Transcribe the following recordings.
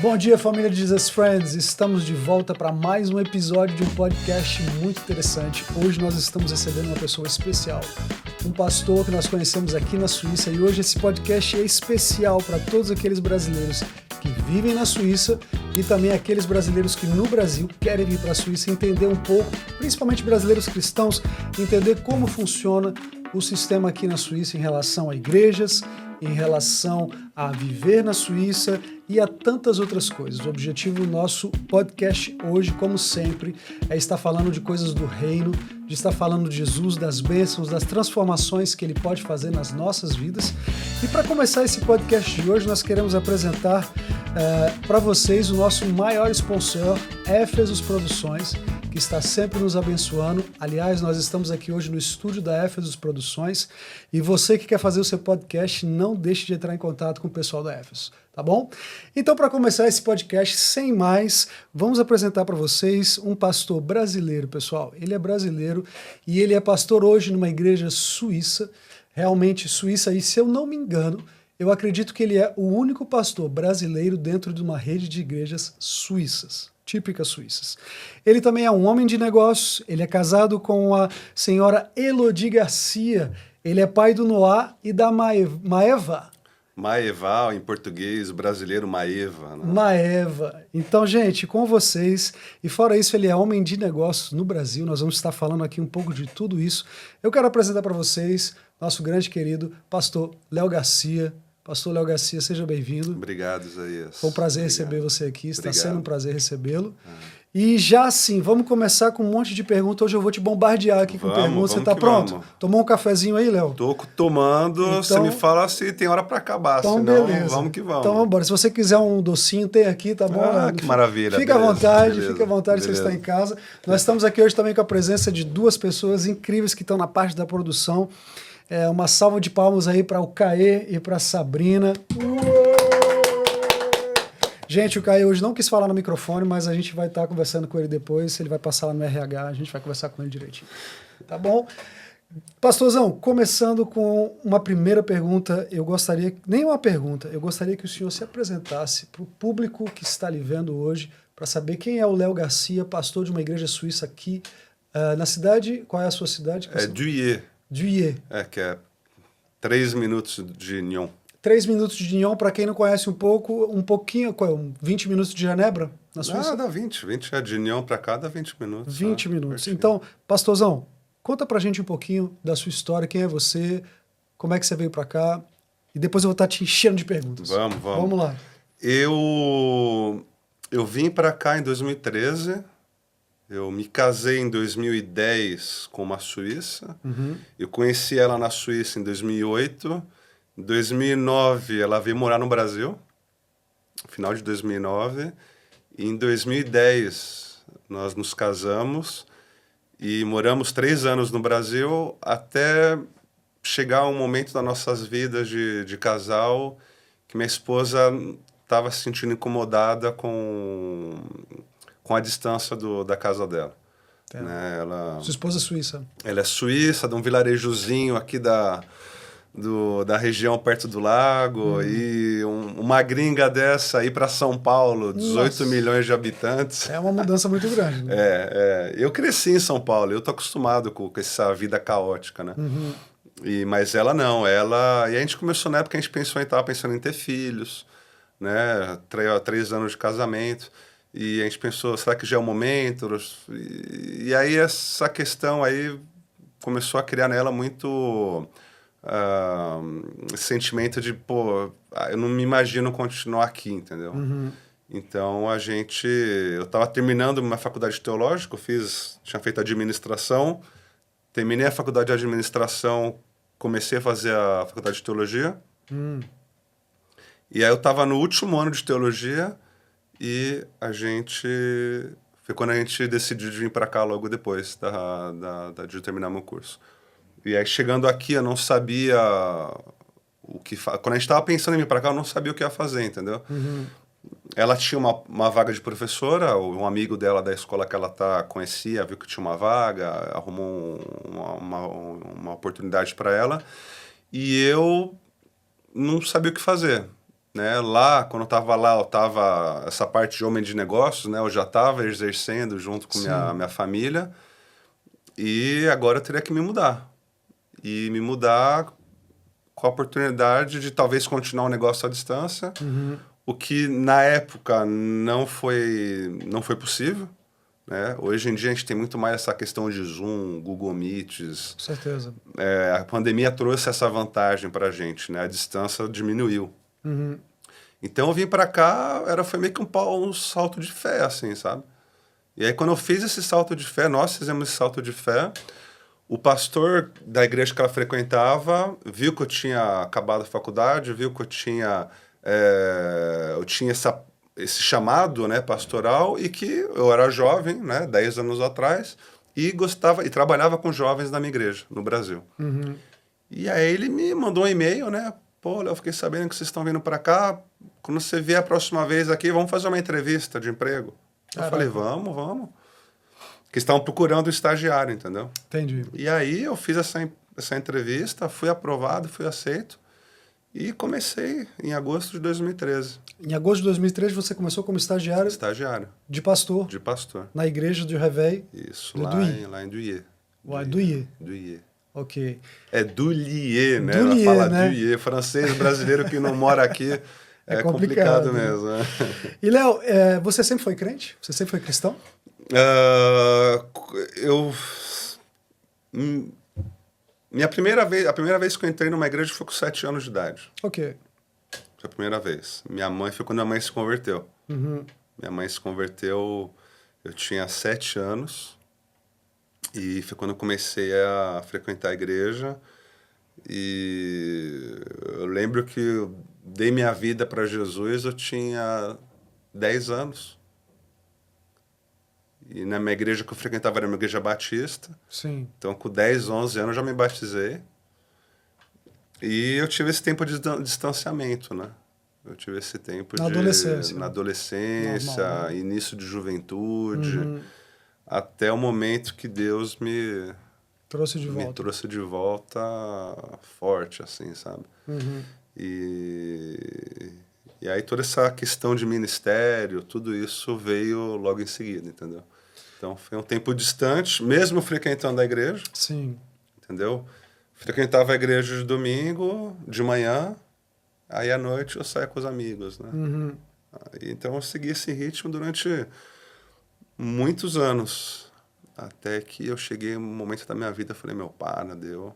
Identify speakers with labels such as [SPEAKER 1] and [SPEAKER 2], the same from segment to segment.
[SPEAKER 1] Bom dia, família de Jesus Friends! Estamos de volta para mais um episódio de um podcast muito interessante. Hoje nós estamos recebendo uma pessoa especial, um pastor que nós conhecemos aqui na Suíça, e hoje esse podcast é especial para todos aqueles brasileiros que vivem na Suíça e também aqueles brasileiros que no Brasil querem vir para a Suíça entender um pouco, principalmente brasileiros cristãos, entender como funciona o sistema aqui na Suíça em relação a igrejas, em relação a viver na Suíça e a tantas outras coisas. O objetivo do nosso podcast hoje, como sempre, é estar falando de coisas do reino, de estar falando de Jesus, das bênçãos, das transformações que ele pode fazer nas nossas vidas. E para começar esse podcast de hoje, nós queremos apresentar para vocês o nosso maior sponsor, Éfesos Produções, que está sempre nos abençoando. Aliás, nós estamos aqui hoje no estúdio da Éfesos Produções, e você que quer fazer o seu podcast, não deixe de entrar em contato com o pessoal da Éfesos, tá bom? Então, para começar esse podcast, sem mais, vamos apresentar para vocês um pastor brasileiro, pessoal. Ele é brasileiro e ele é pastor hoje numa igreja suíça, realmente suíça, e se eu não me engano, eu acredito que ele é o único pastor brasileiro dentro de uma rede de igrejas suíças, típicas suíças. Ele também é um homem de negócios, ele é casado com a senhora Elodie Garcia, ele é pai do Noah e da Maeva.
[SPEAKER 2] Maeva, em português, o brasileiro Maeva. Né?
[SPEAKER 1] Maeva. Então, gente, com vocês, e fora isso, ele é homem de negócios no Brasil, nós vamos estar falando aqui um pouco de tudo isso. Eu quero apresentar para vocês nosso grande querido pastor Léo Garcia. Pastor Léo Garcia, seja bem-vindo.
[SPEAKER 2] Obrigado, Isaías.
[SPEAKER 1] Foi um prazer receber você aqui, está sendo um prazer recebê-lo. E já assim, vamos começar com um monte de perguntas. Hoje eu vou te bombardear aqui com perguntas. Você está pronto?
[SPEAKER 2] Vamos.
[SPEAKER 1] Tomou um cafezinho aí, Léo?
[SPEAKER 2] Tô tomando, então, você me fala se tem hora para acabar,
[SPEAKER 1] então,
[SPEAKER 2] senão
[SPEAKER 1] beleza.
[SPEAKER 2] Vamos que vamos.
[SPEAKER 1] Então vamos embora. Se você quiser um docinho, tem aqui, tá bom?
[SPEAKER 2] Que maravilha.
[SPEAKER 1] Fica à vontade, fica à vontade se você está em casa. Nós estamos aqui hoje também com a presença de duas pessoas incríveis que estão na parte da produção. Uma salva de palmas aí para o Caê e para a Sabrina. Gente, o Caê hoje não quis falar no microfone, mas a gente vai estar conversando com ele depois. Ele vai passar lá no RH, a gente vai conversar com ele direitinho. Tá bom? Pastorzão, começando com uma primeira pergunta, eu gostaria que o senhor se apresentasse para o público que está lhe vendo hoje, para saber quem é o Léo Garcia, pastor de uma igreja suíça aqui na cidade. Qual é a sua cidade?
[SPEAKER 2] É Douai.
[SPEAKER 1] Douai.
[SPEAKER 2] Que é 3 minutos de Nyon.
[SPEAKER 1] 3 minutos de Nyon, para quem não conhece um pouquinho, 20 minutos de Genebra, na Suíça?
[SPEAKER 2] Dá 20 de Nyon para cá dá 20 minutos.
[SPEAKER 1] 20 minutos. Pertinho. Então, pastorzão, conta pra gente um pouquinho da sua história, quem é você, como é que você veio para cá, e depois eu vou estar te enchendo de perguntas. Vamos lá.
[SPEAKER 2] Eu vim para cá em 2013. Eu me casei em 2010 com uma suíça. Eu conheci ela na Suíça em 2008. Em 2009, ela veio morar no Brasil, final de 2009. E em 2010, nós nos casamos e moramos 3 anos no Brasil até chegar um momento das nossas vidas de casal que minha esposa estava se sentindo incomodada com a distância da casa dela. Né?
[SPEAKER 1] Sua esposa é suíça?
[SPEAKER 2] Ela é suíça, de um vilarejozinho aqui da região perto do lago, e uma gringa dessa ir para São Paulo, 18 milhões de habitantes.
[SPEAKER 1] É uma mudança muito grande. Né?
[SPEAKER 2] Eu cresci em São Paulo, eu tô acostumado com essa vida caótica, né? Mas ela não, e a gente começou na época, a gente estava pensando em ter filhos, né? 3 anos de casamento. E a gente pensou, será que já é o momento? E aí essa questão aí começou a criar nela muito sentimento de, eu não me imagino continuar aqui, entendeu? Então eu estava terminando uma faculdade teológica, tinha feito administração, terminei a faculdade de administração, comecei a fazer a faculdade de teologia. E aí eu estava no último ano de teologia. E foi quando a gente decidiu de vir para cá logo depois de terminar meu curso. E aí, chegando aqui, eu não sabia o que fazer. Quando a gente estava pensando em vir para cá, eu não sabia o que ia fazer, entendeu? Ela tinha uma vaga de professora, um amigo dela da escola que ela conhecia, viu que tinha uma vaga, arrumou uma oportunidade para ela. E eu não sabia o que fazer. né? Lá, quando eu estava lá, eu estava essa parte de homem de negócios, né? Eu já estava exercendo junto com minha família e agora eu teria que me mudar. E me mudar com a oportunidade de talvez continuar o negócio à distância, o que na época não foi possível, né? Hoje em dia a gente tem muito mais essa questão de Zoom, Google Meets.
[SPEAKER 1] Com certeza.
[SPEAKER 2] A pandemia trouxe essa vantagem para a gente, né? A distância diminuiu. Então eu vim para cá, foi meio que um salto de fé, assim, sabe? E aí quando eu fiz esse salto de fé, nós fizemos esse salto de fé, o pastor da igreja que ela frequentava viu que eu tinha acabado a faculdade, viu que eu tinha esse chamado, né, pastoral, e que eu era jovem, né, 10 anos atrás, e gostava e trabalhava com jovens na minha igreja, no Brasil. E aí ele me mandou um e-mail, né? Pô, eu fiquei sabendo que vocês estão vindo para cá. Quando você vier a próxima vez aqui, vamos fazer uma entrevista de emprego.
[SPEAKER 1] Caraca.
[SPEAKER 2] Eu falei, vamos. Porque estavam procurando um estagiário, entendeu?
[SPEAKER 1] Entendi.
[SPEAKER 2] E aí eu fiz essa entrevista, fui aprovado, fui aceito. E comecei em agosto de 2013.
[SPEAKER 1] Em agosto de 2013 você começou como estagiário
[SPEAKER 2] Estagiário.
[SPEAKER 1] de pastor.
[SPEAKER 2] De pastor.
[SPEAKER 1] Na igreja do Réveil.
[SPEAKER 2] Isso,
[SPEAKER 1] do
[SPEAKER 2] lá em Douillet.
[SPEAKER 1] Douillet. Ok.
[SPEAKER 2] É Douillet, né?
[SPEAKER 1] Douillet,
[SPEAKER 2] ela fala
[SPEAKER 1] né?
[SPEAKER 2] Douillet. Francês brasileiro que não mora aqui é complicado mesmo. Né?
[SPEAKER 1] E, Léo, você sempre foi crente? Você sempre foi cristão?
[SPEAKER 2] A primeira vez que eu entrei numa igreja foi com 7 anos de idade.
[SPEAKER 1] Ok.
[SPEAKER 2] Foi a primeira vez. Foi quando minha mãe se converteu. Minha mãe se converteu, eu tinha 7 anos. E foi quando eu comecei a frequentar a igreja. E eu lembro que eu dei minha vida para Jesus, eu tinha 10 anos. E na minha igreja que eu frequentava era uma igreja batista.
[SPEAKER 1] Sim.
[SPEAKER 2] Então, com 10, 11 anos, eu já me batizei. E eu tive esse tempo de distanciamento, né? Eu tive esse tempo
[SPEAKER 1] na adolescência.
[SPEAKER 2] Na adolescência,
[SPEAKER 1] normal, né?
[SPEAKER 2] Início de juventude, até o momento que Deus me
[SPEAKER 1] trouxe de
[SPEAKER 2] volta forte, assim, sabe? E aí toda essa questão de ministério, tudo isso veio logo em seguida, entendeu? Então foi um tempo distante, mesmo frequentando a igreja.
[SPEAKER 1] Sim.
[SPEAKER 2] Entendeu? Frequentava a igreja de domingo, de manhã, aí à noite eu saía com os amigos, né? Então eu segui esse ritmo durante muitos anos, até que eu cheguei um momento da minha vida, falei, meu, para, deu.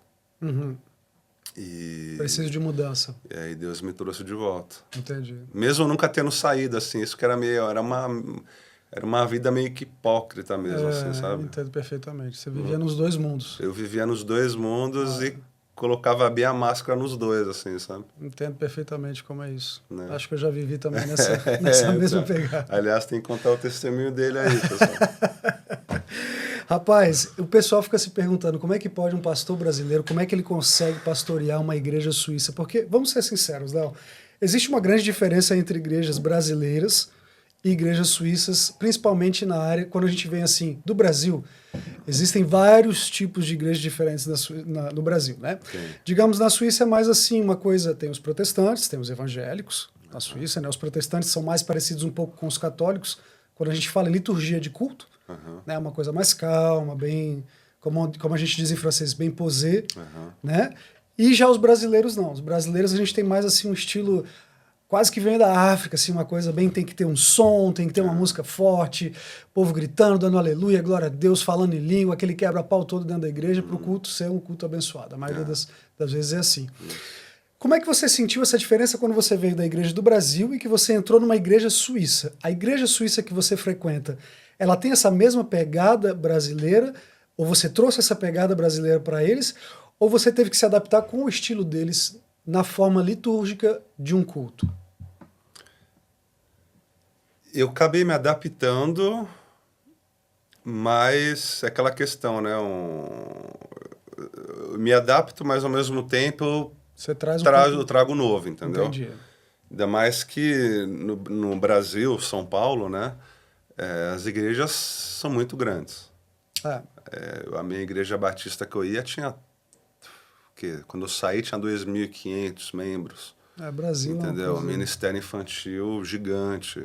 [SPEAKER 2] E
[SPEAKER 1] preciso de mudança.
[SPEAKER 2] E aí Deus me trouxe de volta.
[SPEAKER 1] Entendi.
[SPEAKER 2] Mesmo eu nunca tendo saído, assim, isso que era uma vida meio que hipócrita mesmo, assim, sabe?
[SPEAKER 1] Entendo perfeitamente. Você vivia nos dois mundos.
[SPEAKER 2] Eu vivia nos dois mundos e colocava bem a máscara nos dois, assim, sabe?
[SPEAKER 1] Entendo perfeitamente como é isso.
[SPEAKER 2] Né?
[SPEAKER 1] Acho que eu já vivi também nessa mesma pegada.
[SPEAKER 2] Aliás, tem que contar o testemunho dele aí, pessoal.
[SPEAKER 1] Rapaz, o pessoal fica se perguntando como é que pode um pastor brasileiro, como é que ele consegue pastorear uma igreja suíça? Porque, vamos ser sinceros, Léo, existe uma grande diferença entre igrejas brasileiras e igrejas suíças, principalmente na área, quando a gente vem assim, do Brasil, existem vários tipos de igrejas diferentes no Brasil, né?
[SPEAKER 2] Sim.
[SPEAKER 1] Digamos, na Suíça é mais assim, uma coisa, tem os protestantes, tem os evangélicos, na Suíça, né? Os protestantes são mais parecidos um pouco com os católicos, quando a gente fala em liturgia de culto, né? Uma coisa mais calma, bem, como a gente diz em francês, bem posé, né? E já os brasileiros não, os brasileiros a gente tem mais assim um estilo quase que vem da África, assim, uma coisa bem, tem que ter um som, tem que ter uma música forte, povo gritando, dando aleluia, glória a Deus, falando em língua, aquele quebra-pau todo dentro da igreja para o culto ser um culto abençoado. A maioria das vezes é assim. Como é que você sentiu essa diferença quando você veio da igreja do Brasil e que você entrou numa igreja suíça? A igreja suíça que você frequenta, ela tem essa mesma pegada brasileira? Ou você trouxe essa pegada brasileira para eles? Ou você teve que se adaptar com o estilo deles na forma litúrgica de um culto?
[SPEAKER 2] Eu acabei me adaptando, mas é aquela questão, né? Eu me adapto, mas ao mesmo tempo
[SPEAKER 1] você traz
[SPEAKER 2] eu trago novo, entendeu?
[SPEAKER 1] Entendi.
[SPEAKER 2] Ainda mais que no Brasil, São Paulo, né? As igrejas são muito grandes. A minha igreja batista que eu ia tinha... quando eu saí tinha 2.500 membros.
[SPEAKER 1] Brasil
[SPEAKER 2] entendeu?
[SPEAKER 1] É uma coisa...
[SPEAKER 2] Ministério infantil gigante.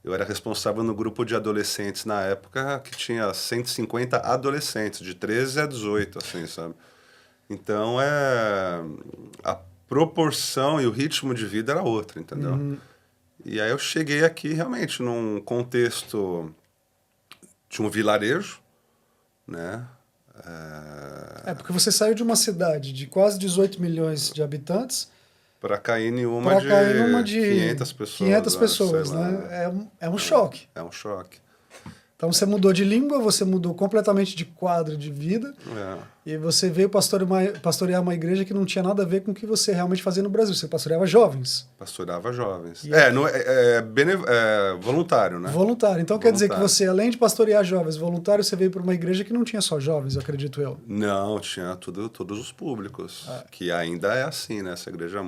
[SPEAKER 2] Eu era responsável no grupo de adolescentes na época que tinha 150 adolescentes, de 13 a 18, assim, sabe? Então, a proporção e o ritmo de vida era outro, entendeu? E aí eu cheguei aqui realmente num contexto de um vilarejo, né?
[SPEAKER 1] Porque você saiu de uma cidade de quase 18 milhões de habitantes
[SPEAKER 2] para cair em uma de 500 pessoas.
[SPEAKER 1] 500 pessoas, né? É um choque.
[SPEAKER 2] É um choque.
[SPEAKER 1] Então você mudou de língua, você mudou completamente de quadro de vida e você veio pastorear uma igreja que não tinha nada a ver com o que você realmente fazia no Brasil. Você pastoreava jovens.
[SPEAKER 2] Pastoreava jovens.
[SPEAKER 1] E
[SPEAKER 2] voluntário, né?
[SPEAKER 1] Voluntário. Então quer dizer que você, além de pastorear jovens, voluntário, você veio para uma igreja que não tinha só jovens, acredito eu.
[SPEAKER 2] Não, tinha todos os públicos. Que ainda é assim, né? Essa igreja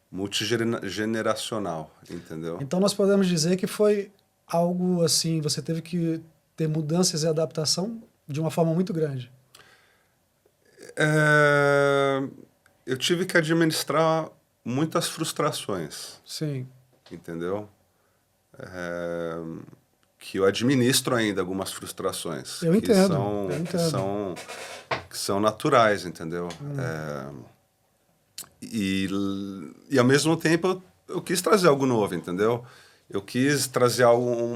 [SPEAKER 2] multigeneracional, entendeu?
[SPEAKER 1] Então nós podemos dizer que foi algo assim, você teve que ter mudanças e adaptação de uma forma muito grande.
[SPEAKER 2] Eu tive que administrar muitas frustrações.
[SPEAKER 1] Sim.
[SPEAKER 2] Entendeu? Que eu administro ainda algumas frustrações.
[SPEAKER 1] Eu entendo.
[SPEAKER 2] Que são naturais, entendeu? E ao mesmo tempo eu quis trazer algo novo, entendeu? Eu quis trazer algo...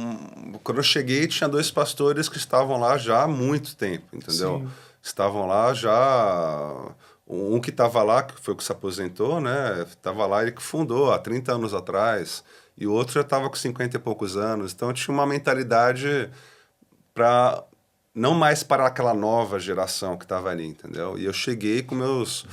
[SPEAKER 2] Quando eu cheguei, tinha 2 pastores que estavam lá já há muito tempo, entendeu?
[SPEAKER 1] Sim.
[SPEAKER 2] Estavam lá já... Um que estava lá, que foi o que se aposentou, né? Estava lá, ele que fundou há 30 anos atrás. E o outro já estava com 50 e poucos anos. Então, eu tinha uma mentalidade para... Não mais para aquela nova geração que estava ali, entendeu? E eu cheguei com meus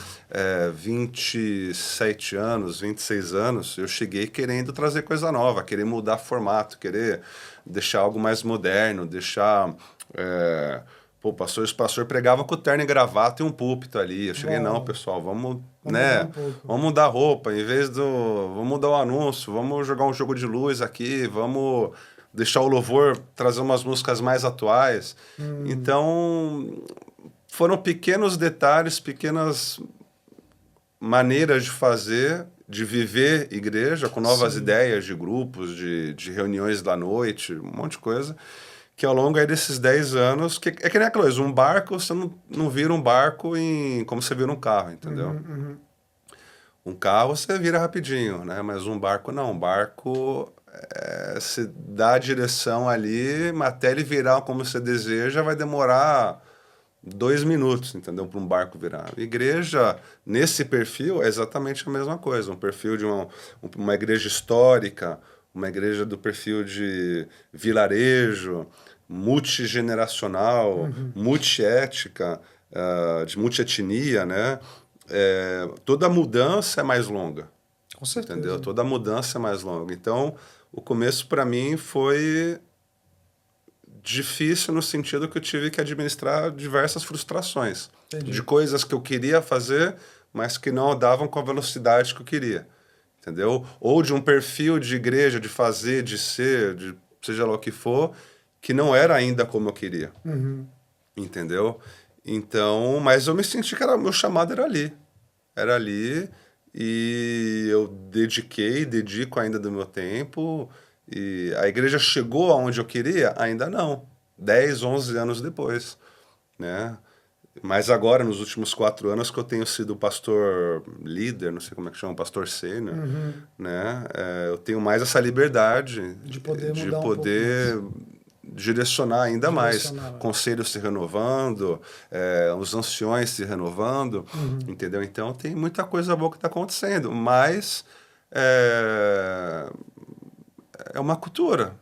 [SPEAKER 2] 27 anos, 26 anos, eu cheguei querendo trazer coisa nova, querer mudar formato, querer deixar algo mais moderno, deixar... o pastor pregava com terno e gravata e um púlpito ali. Eu cheguei, não, pessoal, vamos mudar a roupa, vamos mudar o anúncio, vamos jogar um jogo de luz aqui, vamos... deixar o louvor, trazer umas músicas mais atuais. Então, foram pequenos detalhes, pequenas maneiras de fazer, de viver igreja, com novas ideias de grupos, de reuniões da noite, um monte de coisa, que ao longo aí desses 10 anos, é que nem aquela coisa, um barco, você não vira um barco como você vira um carro, entendeu? Um carro você vira rapidinho, né? Mas um barco não, um barco... se dá a direção ali, mas até ele virar como você deseja, vai demorar 2 minutos, entendeu? Para um barco virar. Igreja, nesse perfil, é exatamente a mesma coisa. Um perfil de uma igreja histórica, uma igreja do perfil de vilarejo, multigeneracional, multiética, de multietnia, né? Toda mudança é mais longa.
[SPEAKER 1] Com certeza.
[SPEAKER 2] Entendeu? Toda mudança é mais longa. Então, o começo para mim foi difícil no sentido que eu tive que administrar diversas frustrações.
[SPEAKER 1] Entendi.
[SPEAKER 2] De coisas que eu queria fazer, mas que não davam com a velocidade que eu queria. Entendeu? Ou de um perfil de igreja, de fazer, de ser, de seja lá o que for, que não era ainda como eu queria. Entendeu? Então, mas eu me senti que meu chamado era ali. Era ali... E eu dedico ainda do meu tempo. E a igreja chegou aonde eu queria? Ainda não. 10, 11 anos depois, né? Mas agora, nos últimos 4 anos que eu tenho sido pastor líder, não sei como é que chama, pastor sênior, né? Eu tenho mais essa liberdade
[SPEAKER 1] de poder
[SPEAKER 2] direcionar ainda mais. Conselhos se renovando, os anciões se renovando, entendeu? Então, tem muita coisa boa que está acontecendo, mas é uma cultura,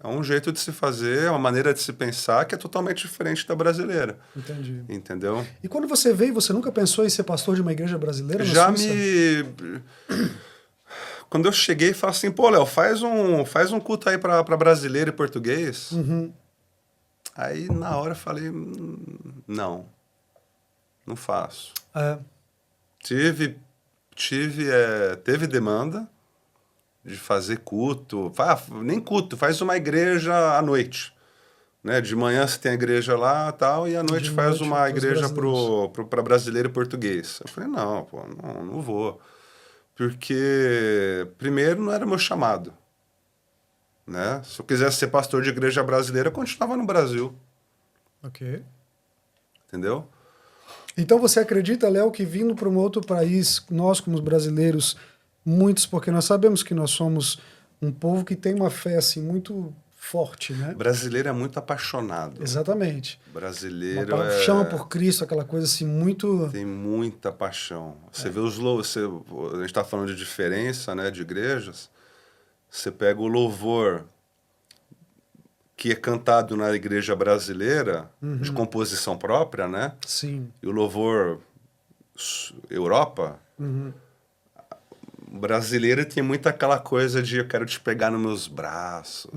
[SPEAKER 2] é um jeito de se fazer, é uma maneira de se pensar que é totalmente diferente da brasileira.
[SPEAKER 1] Entendi.
[SPEAKER 2] Entendeu?
[SPEAKER 1] E quando você veio, você nunca pensou em ser pastor de uma igreja brasileira na Suíça?
[SPEAKER 2] Quando eu cheguei, falei assim, pô, Léo, faz um culto aí para brasileiro e português. Aí, na hora, eu falei, não faço. Teve demanda de fazer culto. Nem culto, faz uma igreja à noite. Né? De manhã você tem a igreja lá tal, e à noite faz uma igreja para brasileiro e português. Eu falei, não vou. Porque, primeiro, não era meu chamado, né? Se eu quisesse ser pastor de igreja brasileira, eu continuava no Brasil,
[SPEAKER 1] Ok.
[SPEAKER 2] entendeu?
[SPEAKER 1] Então você acredita, Léo, que vindo para um outro país, nós como brasileiros, muitos, porque nós sabemos que nós somos um povo que tem uma fé assim muito forte, né?
[SPEAKER 2] Brasileiro é muito apaixonado.
[SPEAKER 1] Exatamente.
[SPEAKER 2] Brasileiro
[SPEAKER 1] Chama por Cristo, aquela coisa assim muito...
[SPEAKER 2] tem muita paixão. Você vê os louvores, a gente está falando de diferença, né, de igrejas. Você pega o louvor que é cantado na igreja brasileira, de composição própria, né?
[SPEAKER 1] Sim.
[SPEAKER 2] E o louvor Europa, o brasileiro tem muito aquela coisa de eu quero te pegar nos meus braços,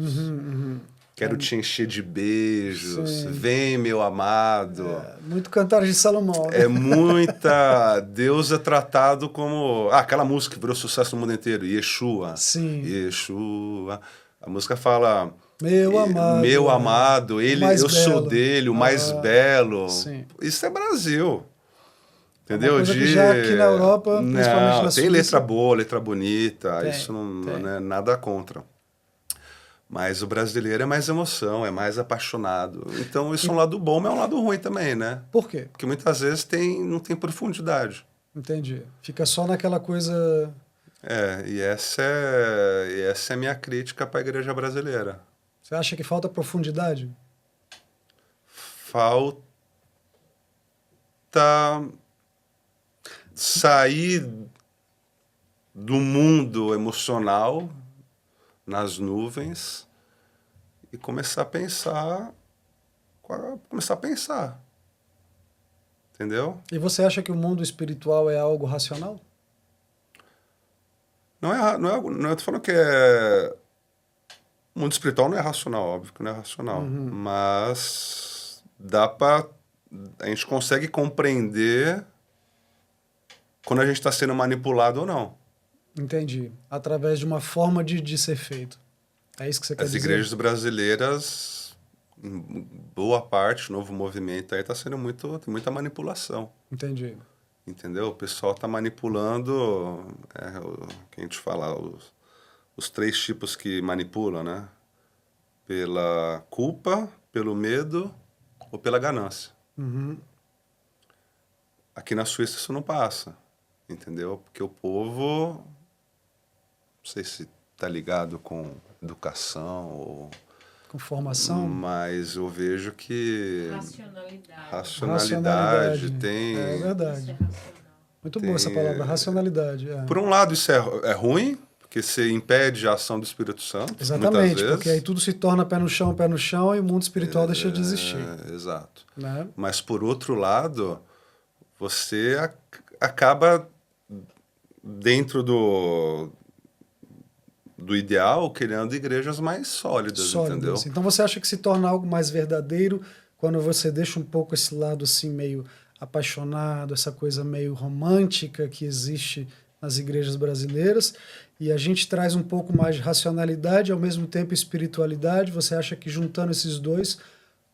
[SPEAKER 2] quero te encher de beijos,
[SPEAKER 1] Sim.
[SPEAKER 2] vem meu amado.
[SPEAKER 1] Muito cantar de Salomão, né?
[SPEAKER 2] É muita... Deus é tratado como... aquela música que virou sucesso no mundo inteiro, Yeshua.
[SPEAKER 1] Sim.
[SPEAKER 2] Yeshua. A música fala...
[SPEAKER 1] Meu amado.
[SPEAKER 2] Meu amado, ele, eu sou dele, o mais belo.
[SPEAKER 1] Sim.
[SPEAKER 2] Isso é Brasil. Entendeu?
[SPEAKER 1] Uma coisa que já aqui na Europa, principalmente na
[SPEAKER 2] tem
[SPEAKER 1] Suíça...
[SPEAKER 2] letra boa, letra bonita,
[SPEAKER 1] Tem,
[SPEAKER 2] isso não
[SPEAKER 1] tem.
[SPEAKER 2] é nada contra. Mas o brasileiro é mais emoção, é mais apaixonado. Então isso é um lado bom, mas é um lado ruim também, né?
[SPEAKER 1] Por quê?
[SPEAKER 2] Porque muitas vezes não tem profundidade.
[SPEAKER 1] Entendi. Fica só naquela coisa...
[SPEAKER 2] E essa é a minha crítica para a igreja brasileira.
[SPEAKER 1] Você acha que falta profundidade?
[SPEAKER 2] Falta sair do mundo emocional nas nuvens e começar a pensar, entendeu?
[SPEAKER 1] E você acha que o mundo espiritual é algo racional?
[SPEAKER 2] Não tô falando que é... O mundo espiritual não é racional, óbvio que não é racional. Mas a gente consegue compreender quando a gente está sendo manipulado ou não.
[SPEAKER 1] Entendi. Através de uma forma de ser feito. É isso que você quer dizer?
[SPEAKER 2] As igrejas brasileiras, em boa parte, o novo movimento aí está sendo tem muita manipulação.
[SPEAKER 1] Entendi.
[SPEAKER 2] Entendeu? O pessoal está manipulando, que a gente fala, os 3 tipos que manipulam, né? Pela culpa, pelo medo ou pela ganância. Aqui na Suíça isso não passa, entendeu? Porque o povo, não sei se está ligado com educação ou...
[SPEAKER 1] Com formação?
[SPEAKER 2] Mas eu vejo que...
[SPEAKER 1] Racionalidade.
[SPEAKER 2] tem...
[SPEAKER 1] É verdade.
[SPEAKER 3] Isso é racional.
[SPEAKER 1] Muito boa essa palavra, racionalidade.
[SPEAKER 2] Por um lado isso é ruim, porque você impede a ação do Espírito Santo.
[SPEAKER 1] Exatamente,
[SPEAKER 2] muitas vezes.
[SPEAKER 1] porque aí tudo se torna pé no chão, e o mundo espiritual deixa de existir.
[SPEAKER 2] Exato.
[SPEAKER 1] Né?
[SPEAKER 2] Mas, por outro lado, você acaba dentro do ideal criando igrejas mais sólidas, entendeu?
[SPEAKER 1] Então você acha que se torna algo mais verdadeiro quando você deixa um pouco esse lado assim meio apaixonado, essa coisa meio romântica que existe nas igrejas brasileiras, e a gente traz um pouco mais de racionalidade e ao mesmo tempo espiritualidade? Você acha que juntando esses dois,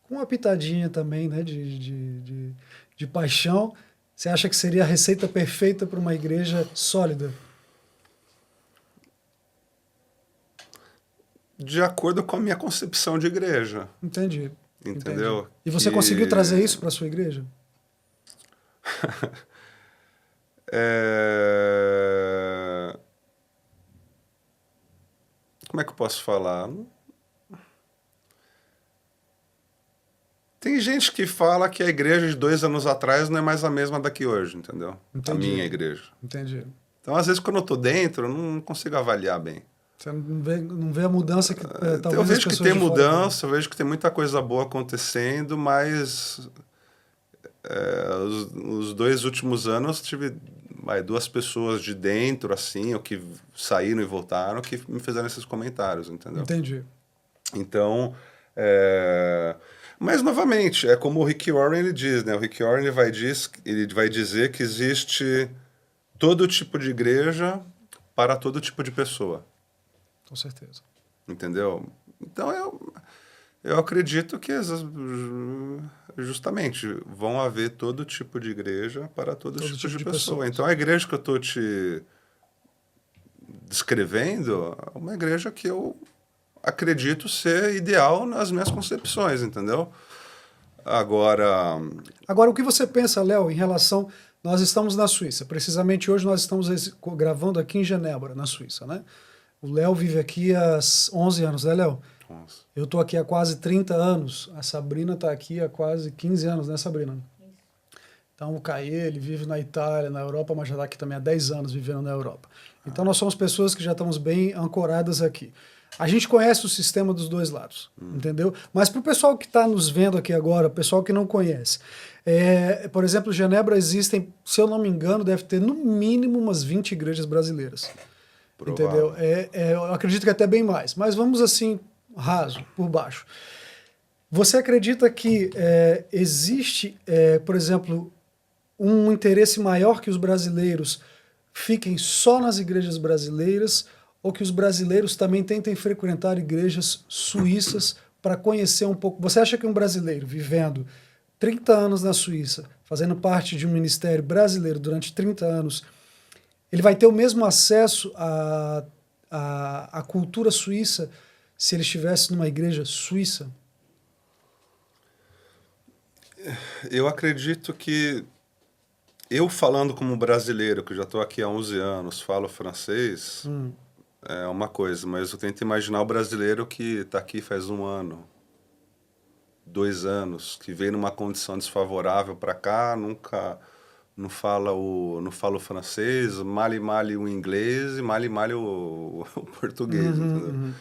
[SPEAKER 1] com uma pitadinha também, né, de paixão, você acha que seria a receita perfeita para uma igreja sólida?
[SPEAKER 2] De acordo com a minha concepção de igreja.
[SPEAKER 1] Entendi.
[SPEAKER 2] Entendeu?
[SPEAKER 1] Entendi. E você conseguiu trazer isso para a sua igreja?
[SPEAKER 2] Como é que eu posso falar? Tem gente que fala que a igreja de 2 anos atrás não é mais a mesma daqui hoje, entendeu?
[SPEAKER 1] Entendi.
[SPEAKER 2] A minha igreja.
[SPEAKER 1] Entendi.
[SPEAKER 2] Então, às vezes, quando eu tô dentro, eu não consigo avaliar bem.
[SPEAKER 1] Você não vê a mudança que talvez
[SPEAKER 2] Eu vejo que tem
[SPEAKER 1] de fora
[SPEAKER 2] mudança, eu vejo que tem muita coisa boa acontecendo, mas os 2 últimos anos tive 2 pessoas de dentro, assim, ou que saíram e voltaram, que me fizeram esses comentários, entendeu?
[SPEAKER 1] Entendi.
[SPEAKER 2] Então, mas, novamente, é como o Rick Warren ele diz, né? O Rick Warren ele vai dizer que existe todo tipo de igreja para todo tipo de pessoa.
[SPEAKER 1] Com certeza.
[SPEAKER 2] Entendeu? Então, eu acredito que justamente vão haver todo tipo de igreja para todo tipo de pessoa.
[SPEAKER 1] pessoas.
[SPEAKER 2] Então, a igreja que eu estou te descrevendo é uma igreja que eu acredito ser ideal nas minhas concepções, entendeu? Agora,
[SPEAKER 1] o que você pensa, Léo, em relação... Nós estamos na Suíça. Precisamente hoje nós estamos gravando aqui em Genebra, na Suíça, né? O Léo vive aqui há 11 anos, né, Léo? Eu estou aqui há quase 30 anos. A Sabrina está aqui há quase 15 anos, né, Sabrina? Então, o Caê, ele vive na Itália, na Europa, mas já está aqui também há 10 anos vivendo na Europa. Então, nós somos pessoas que já estamos bem ancoradas aqui. A gente conhece o sistema dos dois lados, entendeu? Mas para o pessoal que está nos vendo aqui agora, o pessoal que não conhece, por exemplo, em Genebra existem, se eu não me engano, deve ter no mínimo umas 20 igrejas brasileiras.
[SPEAKER 2] provável.
[SPEAKER 1] Entendeu? Eu acredito que até bem mais. Mas vamos assim, raso, por baixo. Você acredita que existe, por exemplo, um interesse maior que os brasileiros fiquem só nas igrejas brasileiras, ou que os brasileiros também tentem frequentar igrejas suíças para conhecer um pouco? Você acha que um brasileiro vivendo 30 anos na Suíça, fazendo parte de um ministério brasileiro durante 30 anos, ele vai ter o mesmo acesso à cultura suíça se ele estivesse numa igreja suíça?
[SPEAKER 2] Eu acredito que eu falando como brasileiro, que já estou aqui há 11 anos, falo francês, é uma coisa, mas eu tento imaginar o brasileiro que está aqui faz 1 ano, 2 anos, que veio numa condição desfavorável para cá, não fala o francês, male o inglês e male o português, entendeu?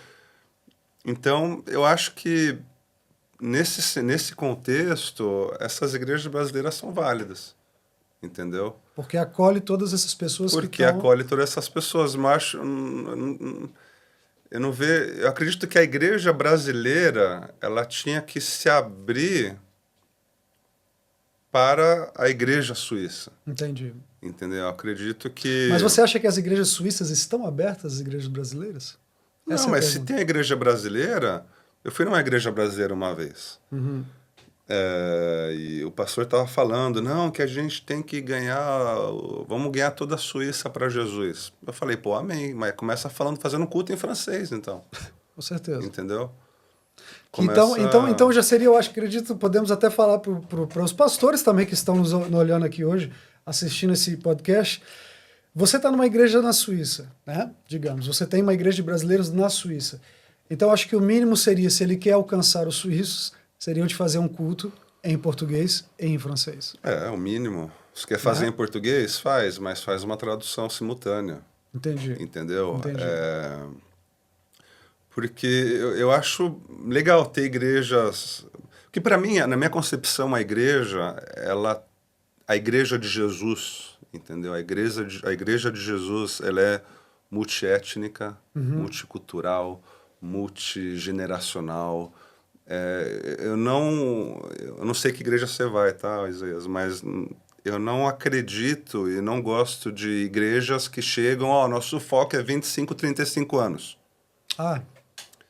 [SPEAKER 2] Então, eu acho que nesse contexto, essas igrejas brasileiras são válidas, entendeu?
[SPEAKER 1] Porque acolhe todas essas pessoas
[SPEAKER 2] Porque acolhe todas essas pessoas, mas eu não vejo... Eu acredito que a igreja brasileira, ela tinha que se abrir para a igreja suíça.
[SPEAKER 1] Entendi.
[SPEAKER 2] Entendeu? Eu acredito que...
[SPEAKER 1] Mas você acha que as igrejas suíças estão abertas às igrejas brasileiras?
[SPEAKER 2] Não, mas se tem a igreja brasileira... Eu fui numa igreja brasileira uma vez. E o pastor estava falando, não, que a gente tem que vamos ganhar toda a Suíça para Jesus. Eu falei, pô, amém, mas começa fazendo culto em francês, então.
[SPEAKER 1] Com certeza.
[SPEAKER 2] Entendeu?
[SPEAKER 1] Então já seria, eu acredito, podemos até falar para os pastores também que estão nos olhando aqui hoje, assistindo esse podcast. Você está numa igreja na Suíça, né? Digamos, você tem uma igreja de brasileiros na Suíça. Então, acho que o mínimo seria, se ele quer alcançar os suíços, seria de fazer um culto em português e em francês.
[SPEAKER 2] O mínimo. Se quer fazer em português, mas faz uma tradução simultânea.
[SPEAKER 1] Entendi.
[SPEAKER 2] Entendeu?
[SPEAKER 1] Entendi.
[SPEAKER 2] Porque eu acho legal ter igrejas... Porque, para mim, na minha concepção, a igreja de Jesus, entendeu? A igreja de Jesus, ela é multiétnica, multicultural, multigeneracional. Eu não sei que igreja você vai, tá, Isaías? Mas eu não acredito e não gosto de igrejas que chegam, nosso foco é 25, 35 anos.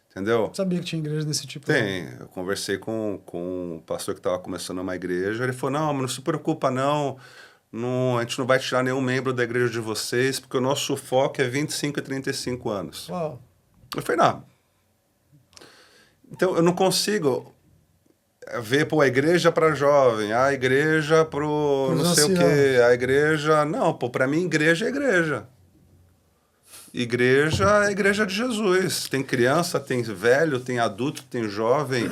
[SPEAKER 2] Entendeu?
[SPEAKER 1] Sabia que tinha igreja desse tipo.
[SPEAKER 2] Tem. Eu conversei com um pastor que estava começando uma igreja, ele falou, não, mas não se preocupa, não, a gente não vai tirar nenhum membro da igreja de vocês, porque o nosso foco é 25 e 35 anos.
[SPEAKER 1] Uau.
[SPEAKER 2] Eu falei, não. Então, eu não consigo ver, a igreja para jovem, a igreja para não sei o quê, a igreja... Não, para mim, igreja é igreja. Igreja é a igreja de Jesus. Tem criança, tem velho, tem adulto, tem jovem,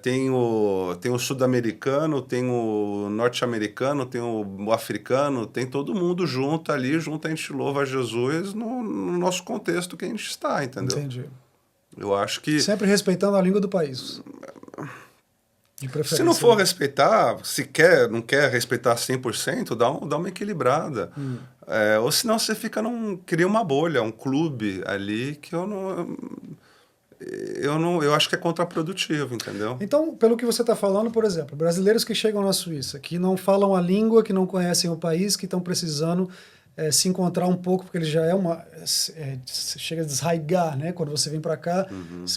[SPEAKER 2] tem o sul-americano, tem o norte-americano, tem o africano, tem todo mundo junto ali, a gente louva Jesus no nosso contexto que a gente está, entendeu?
[SPEAKER 1] Entendi.
[SPEAKER 2] Eu acho que...
[SPEAKER 1] Sempre respeitando a língua do país. De preferência.
[SPEAKER 2] Se não for respeitar, não quer respeitar 100%, dá uma equilibrada. Ou senão você cria uma bolha, um clube ali que eu acho que é contraprodutivo, entendeu?
[SPEAKER 1] Então, pelo que você está falando, por exemplo, brasileiros que chegam na Suíça, que não falam a língua, que não conhecem o país, que estão precisando se encontrar um pouco, porque ele já chega a desraigar, né? Quando você vem para cá,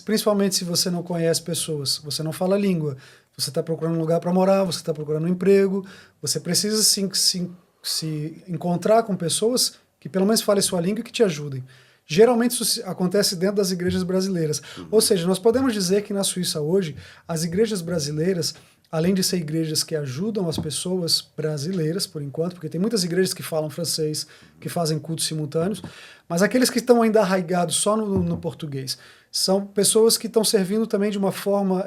[SPEAKER 1] principalmente se você não conhece pessoas, você não fala a língua, você está procurando um lugar para morar, você está procurando um emprego, você precisa se encontrar com pessoas que pelo menos falem sua língua e que te ajudem. Geralmente isso acontece dentro das igrejas brasileiras. Ou seja, nós podemos dizer que na Suíça hoje, as igrejas brasileiras, além de ser igrejas que ajudam as pessoas brasileiras, por enquanto, porque tem muitas igrejas que falam francês, que fazem cultos simultâneos, mas aqueles que estão ainda arraigados só no português, são pessoas que estão servindo também de uma forma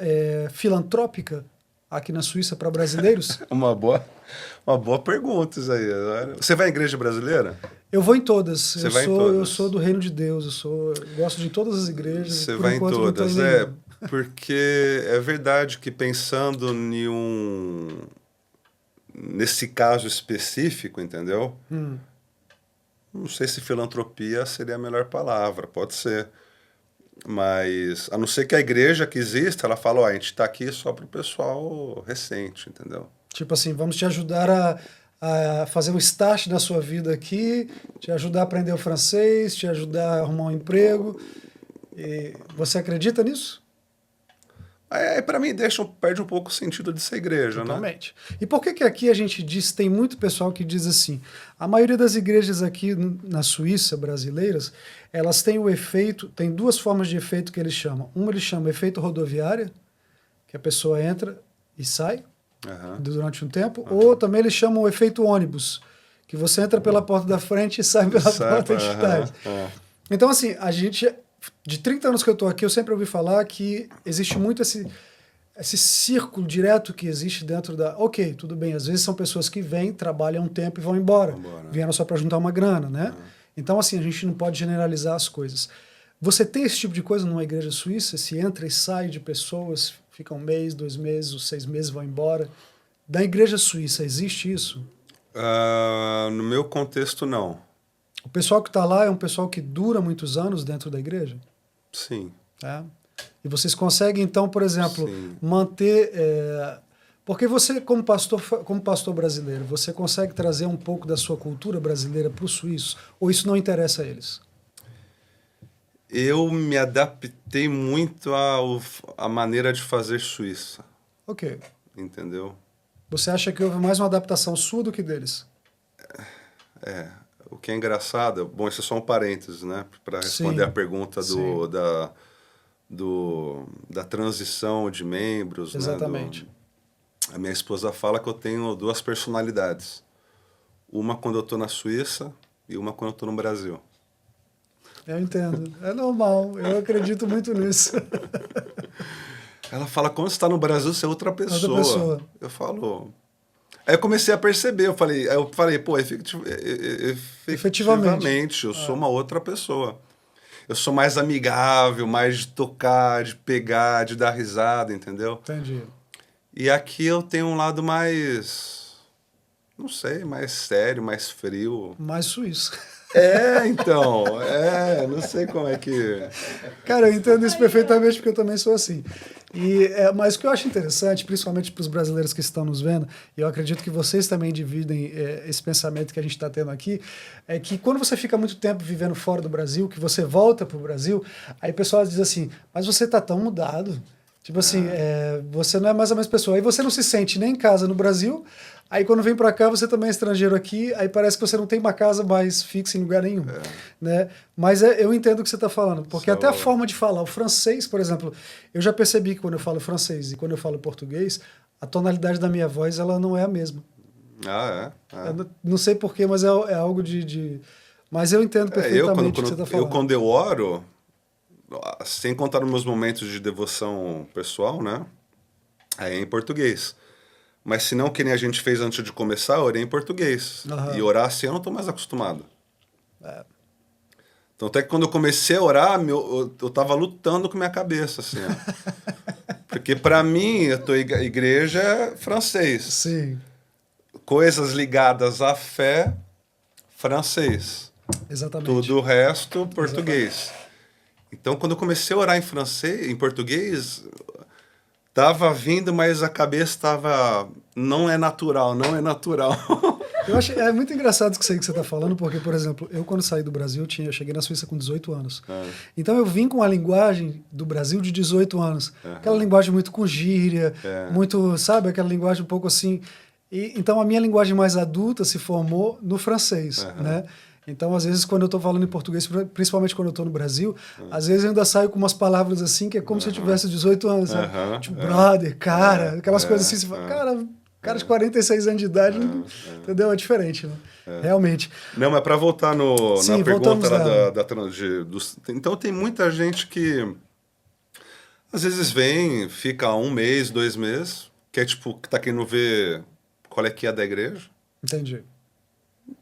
[SPEAKER 1] filantrópica aqui na Suíça para brasileiros?
[SPEAKER 2] Uma boa pergunta isso aí. Você vai à igreja brasileira?
[SPEAKER 1] Eu vou em todas.
[SPEAKER 2] Você vai em todas?
[SPEAKER 1] Eu sou do reino de Deus. Eu gosto de todas as igrejas.
[SPEAKER 2] Você vai em todas. Porque é verdade que pensando nesse caso específico, entendeu? Não sei se filantropia seria a melhor palavra, pode ser. Mas, a não ser que a igreja que existe, ela fala, a gente está aqui só para o pessoal recente, entendeu?
[SPEAKER 1] Tipo assim, vamos te ajudar a fazer um start na sua vida aqui, te ajudar a aprender o francês, te ajudar a arrumar um emprego. E você acredita nisso?
[SPEAKER 2] Para mim, perde um pouco o sentido de ser igreja,
[SPEAKER 1] totalmente, né? E por que aqui a gente diz, tem muito pessoal que diz assim, a maioria das igrejas aqui na Suíça, brasileiras, elas têm o efeito, tem duas formas de efeito que eles chamam. Uma eles chamam efeito rodoviária, que a pessoa entra e sai durante um tempo, ou também eles chamam o efeito ônibus, que você entra pela porta da frente e sai pela porta de trás. Então, assim, a gente... De 30 anos que eu estou aqui, eu sempre ouvi falar que existe muito esse círculo direto que existe dentro da... Ok, tudo bem, às vezes são pessoas que vêm, trabalham um tempo e vão embora. Vieram só para juntar uma grana, né? Então, assim, a gente não pode generalizar as coisas. Você tem esse tipo de coisa numa igreja suíça? Se entra e sai de pessoas, fica um mês, 2 meses, os 6 meses vão embora. Da igreja suíça, existe isso?
[SPEAKER 2] No meu contexto, não.
[SPEAKER 1] O pessoal que está lá é um pessoal que dura muitos anos dentro da igreja?
[SPEAKER 2] Sim.
[SPEAKER 1] E vocês conseguem, então, por exemplo, manter... Porque você, como pastor brasileiro, você consegue trazer um pouco da sua cultura brasileira para os suíços? Ou isso não interessa a eles?
[SPEAKER 2] Eu me adaptei muito à maneira de fazer suíça.
[SPEAKER 1] Ok.
[SPEAKER 2] Entendeu?
[SPEAKER 1] Você acha que houve mais uma adaptação sua do que deles?
[SPEAKER 2] O que é engraçado, bom, isso é só um parênteses, né? Para responder a pergunta da transição de membros.
[SPEAKER 1] Exatamente.
[SPEAKER 2] Né? A minha esposa fala que eu tenho 2 personalidades. Uma quando eu estou na Suíça e uma quando eu estou no Brasil.
[SPEAKER 1] Eu entendo. É normal. Eu acredito muito nisso.
[SPEAKER 2] Ela fala, quando você está no Brasil, você é outra pessoa. Eu falo... Aí eu comecei a perceber, eu falei, pô, efetivamente eu sou uma outra pessoa. Eu sou mais amigável, mais de tocar, de pegar, de dar risada, entendeu?
[SPEAKER 1] Entendi.
[SPEAKER 2] E aqui eu tenho um lado mais, não sei, mais sério, mais frio.
[SPEAKER 1] Mais suíço.
[SPEAKER 2] Então, não sei como é que...
[SPEAKER 1] Cara, eu entendo isso perfeitamente, porque eu também sou assim. Mas o que eu acho interessante, principalmente para os brasileiros que estão nos vendo, e eu acredito que vocês também dividem esse pensamento que a gente está tendo aqui, é que quando você fica muito tempo vivendo fora do Brasil, que você volta para o Brasil, aí o pessoal diz assim, mas você está tão mudado. Tipo assim, você não é mais a mesma pessoa. Aí você não se sente nem em casa no Brasil, aí quando vem para cá você também é estrangeiro aqui, aí parece que você não tem uma casa mais fixa em lugar nenhum. Né? Mas eu entendo o que você está falando, porque até a forma de falar, o francês, por exemplo, eu já percebi que quando eu falo francês e quando eu falo português, a tonalidade da minha voz ela não é a mesma. Eu não sei porquê, mas é algo de... Mas eu entendo perfeitamente o que você está falando.
[SPEAKER 2] Quando eu oro... Sem contar nos meus momentos de devoção pessoal, né? Aí é em português. Mas se não, que nem a gente fez antes de começar, eu orei em português. E orar assim eu não estou mais acostumado. Então até que quando eu comecei a orar, eu estava lutando com minha cabeça, assim. Porque para mim, a tua igreja é francês.
[SPEAKER 1] Sim.
[SPEAKER 2] Coisas ligadas à fé, francês.
[SPEAKER 1] Exatamente.
[SPEAKER 2] Tudo o resto, português. Exatamente. Então, quando eu comecei a orar em português, estava vindo, mas a cabeça estava... Não é natural.
[SPEAKER 1] Eu acho muito engraçado isso que você está falando, porque, por exemplo, eu quando saí do Brasil, eu cheguei na Suíça com 18 anos. Então eu vim com a linguagem do Brasil de 18 anos. Aquela linguagem muito com gíria, muito, sabe, aquela linguagem um pouco assim... então a minha linguagem mais adulta se formou no francês, né? Então, às vezes, quando eu estou falando em português, principalmente quando eu estou no Brasil, às vezes eu ainda saio com umas palavras assim, que é como se eu tivesse 18 anos, sabe? Tipo, brother, cara, aquelas coisas assim, você fala, cara de 46 anos de idade, entendeu? É diferente, né? Realmente.
[SPEAKER 2] Não, mas para voltar
[SPEAKER 1] Sim,
[SPEAKER 2] na pergunta lá
[SPEAKER 1] voltamos
[SPEAKER 2] então tem muita gente que às vezes vem, fica 1 mês, 2 meses, que é tipo, que tá querendo ver qual é que é da igreja,
[SPEAKER 1] Entendi.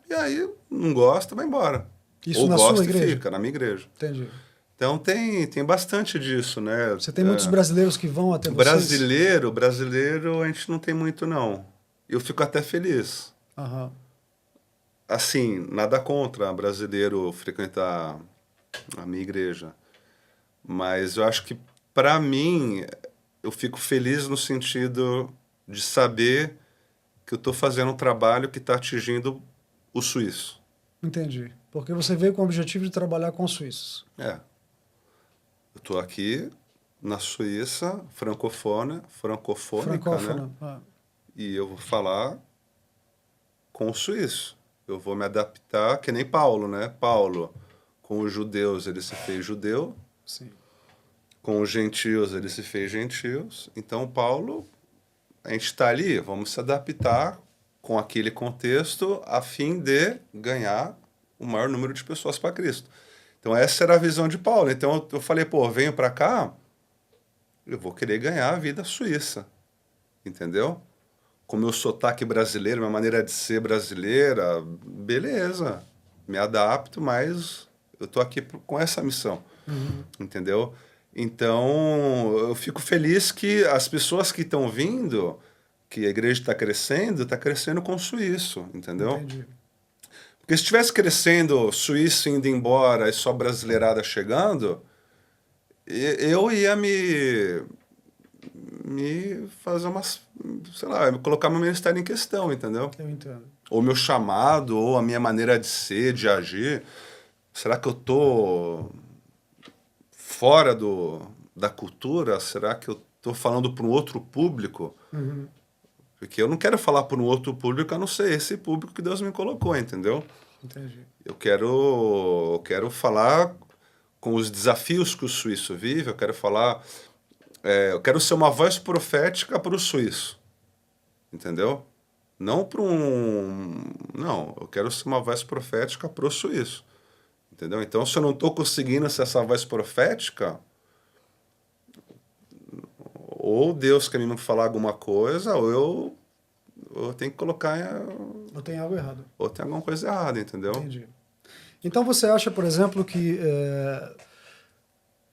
[SPEAKER 2] e aí não gosta, vai embora.
[SPEAKER 1] Isso
[SPEAKER 2] Ou
[SPEAKER 1] na sua
[SPEAKER 2] gosta e
[SPEAKER 1] igreja?
[SPEAKER 2] fica, na minha igreja.
[SPEAKER 1] Entendi.
[SPEAKER 2] Então tem bastante disso, né?
[SPEAKER 1] Você tem muitos brasileiros que vão até vocês?
[SPEAKER 2] Brasileiro a gente não tem muito, não. Eu fico até feliz.
[SPEAKER 1] Aham.
[SPEAKER 2] Assim, nada contra brasileiro frequentar a minha igreja. Mas eu acho que, para mim, eu fico feliz no sentido de saber que eu estou fazendo um trabalho que está atingindo o suíço.
[SPEAKER 1] Entendi. Porque você veio com o objetivo de trabalhar com os suíços.
[SPEAKER 2] É. Eu estou aqui na Suíça, francofônica,
[SPEAKER 1] Francófona.
[SPEAKER 2] né? E eu vou falar com o suíço. Eu vou me adaptar, que nem Paulo, né? Paulo, com os judeus, ele se fez judeu.
[SPEAKER 1] Sim.
[SPEAKER 2] Com os gentios, ele se fez gentios. Então, Paulo, a gente está ali, vamos se adaptar com aquele contexto a fim de ganhar o maior número de pessoas para Cristo. Então, essa era a visão de Paulo. Então, eu falei, pô, venho para cá, eu vou querer ganhar a vida suíça. Entendeu? Com o meu sotaque brasileiro, minha maneira de ser brasileira, beleza, me adapto, mas eu tô aqui com essa missão, entendeu? Então, eu fico feliz que as pessoas que estão vindo, que a igreja está crescendo com o suíço, entendeu?
[SPEAKER 1] Entendi.
[SPEAKER 2] Porque se estivesse crescendo, suíço indo embora e só brasileirada chegando, eu ia me fazer umas, sei lá, me colocar meu ministério em questão, entendeu?
[SPEAKER 1] Eu entendo.
[SPEAKER 2] Ou meu chamado, ou a minha maneira de ser, de agir. Será que eu tô fora da cultura? Será que eu tô falando para um outro público? Porque eu não quero falar para um outro público, a não ser esse público que Deus me colocou, entendeu?
[SPEAKER 1] Entendi.
[SPEAKER 2] Eu quero falar com os desafios que o suíço vive, eu quero falar... eu quero ser uma voz profética para o suíço, entendeu? Não para Não, eu quero ser uma voz profética para o suíço, entendeu? Então, se eu não estou conseguindo ser essa voz profética, ou Deus quer me falar alguma coisa, ou eu tenho que colocar...
[SPEAKER 1] Ou tem algo errado.
[SPEAKER 2] Ou tem alguma coisa errada, entendeu?
[SPEAKER 1] Entendi. Então, você acha, por exemplo, que...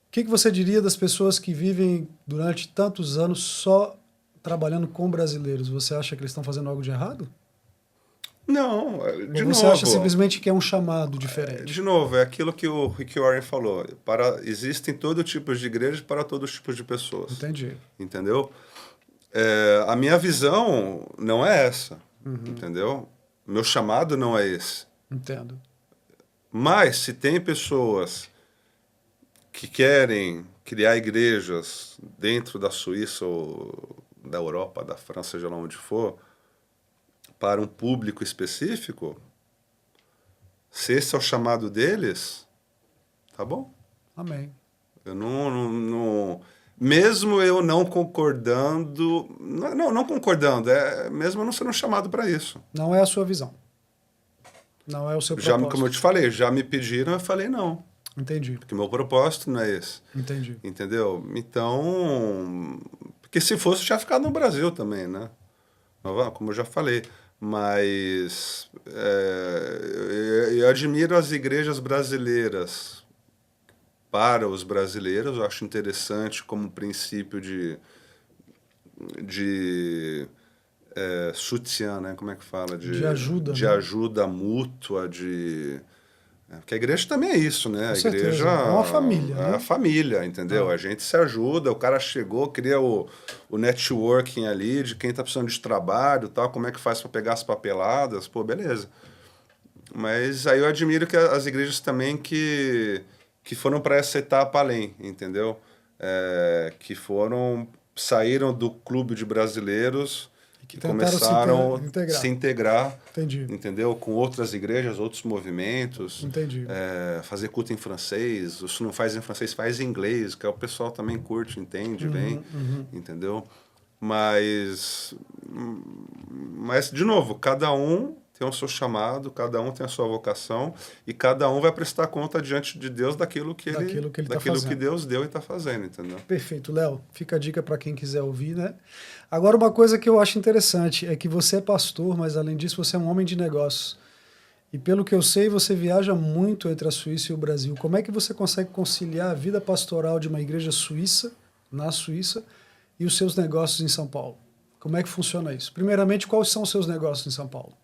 [SPEAKER 1] O que você diria das pessoas que vivem durante tantos anos só trabalhando com brasileiros? Você acha que eles estão fazendo algo de errado?
[SPEAKER 2] Não, de
[SPEAKER 1] Ou
[SPEAKER 2] novo...
[SPEAKER 1] você acha simplesmente que é um chamado diferente?
[SPEAKER 2] De novo, é aquilo que o Rick Warren falou. Existem todo tipo de igrejas para todos os tipos de pessoas.
[SPEAKER 1] Entendi.
[SPEAKER 2] Entendeu? A minha visão não é essa. Entendeu? Meu chamado não é esse.
[SPEAKER 1] Entendo.
[SPEAKER 2] Mas, se tem pessoas que querem criar igrejas dentro da Suíça ou da Europa, da França, seja lá onde for, para um público específico, se esse é o chamado deles, tá bom.
[SPEAKER 1] Amém.
[SPEAKER 2] Eu não mesmo eu não concordando, não concordando, mesmo eu não sendo chamado para isso.
[SPEAKER 1] Não é a sua visão. Não é o seu propósito.
[SPEAKER 2] Como eu te falei, já me pediram, eu falei não.
[SPEAKER 1] Entendi.
[SPEAKER 2] Porque o meu propósito não é esse.
[SPEAKER 1] Entendi.
[SPEAKER 2] Entendeu? Então, porque se fosse, eu tinha ficado no Brasil também, né? Como eu já falei. Mas eu admiro as igrejas brasileiras para os brasileiros. Eu acho interessante como princípio de soutien, né? Como é que fala?
[SPEAKER 1] De ajuda.
[SPEAKER 2] De ajuda mútua, porque a igreja também é isso, né?
[SPEAKER 1] Com
[SPEAKER 2] a
[SPEAKER 1] certeza.
[SPEAKER 2] igreja
[SPEAKER 1] É uma família,
[SPEAKER 2] é
[SPEAKER 1] né?
[SPEAKER 2] a família, entendeu? A gente se ajuda, o cara chegou, cria o networking ali de quem tá precisando de trabalho, tal, como é que faz para pegar as papeladas, pô, beleza. Mas aí eu admiro que as igrejas também que foram para essa etapa além, entendeu? Que saíram do clube de brasileiros que
[SPEAKER 1] Tentaram
[SPEAKER 2] começaram
[SPEAKER 1] integrar.
[SPEAKER 2] a se integrar,
[SPEAKER 1] Entendi.
[SPEAKER 2] entendeu? Com outras igrejas, outros movimentos.
[SPEAKER 1] Entendi.
[SPEAKER 2] Fazer culto em francês. Se não faz em francês, faz em inglês, que o pessoal também curte, entende, vem, entendeu? Mas, de novo, cada um tem o seu chamado, cada um tem a sua vocação e cada um vai prestar conta diante de Deus daquilo que Deus deu e está fazendo, entendeu?
[SPEAKER 1] Perfeito, Léo. Fica a dica para quem quiser ouvir, né? Agora, uma coisa que eu acho interessante é que você é pastor, mas além disso você é um homem de negócios. E pelo que eu sei, você viaja muito entre a Suíça e o Brasil. Como é que você consegue conciliar a vida pastoral de uma igreja suíça, na Suíça, e os seus negócios em São Paulo? Como é que funciona isso? Primeiramente, quais são os seus negócios em São Paulo?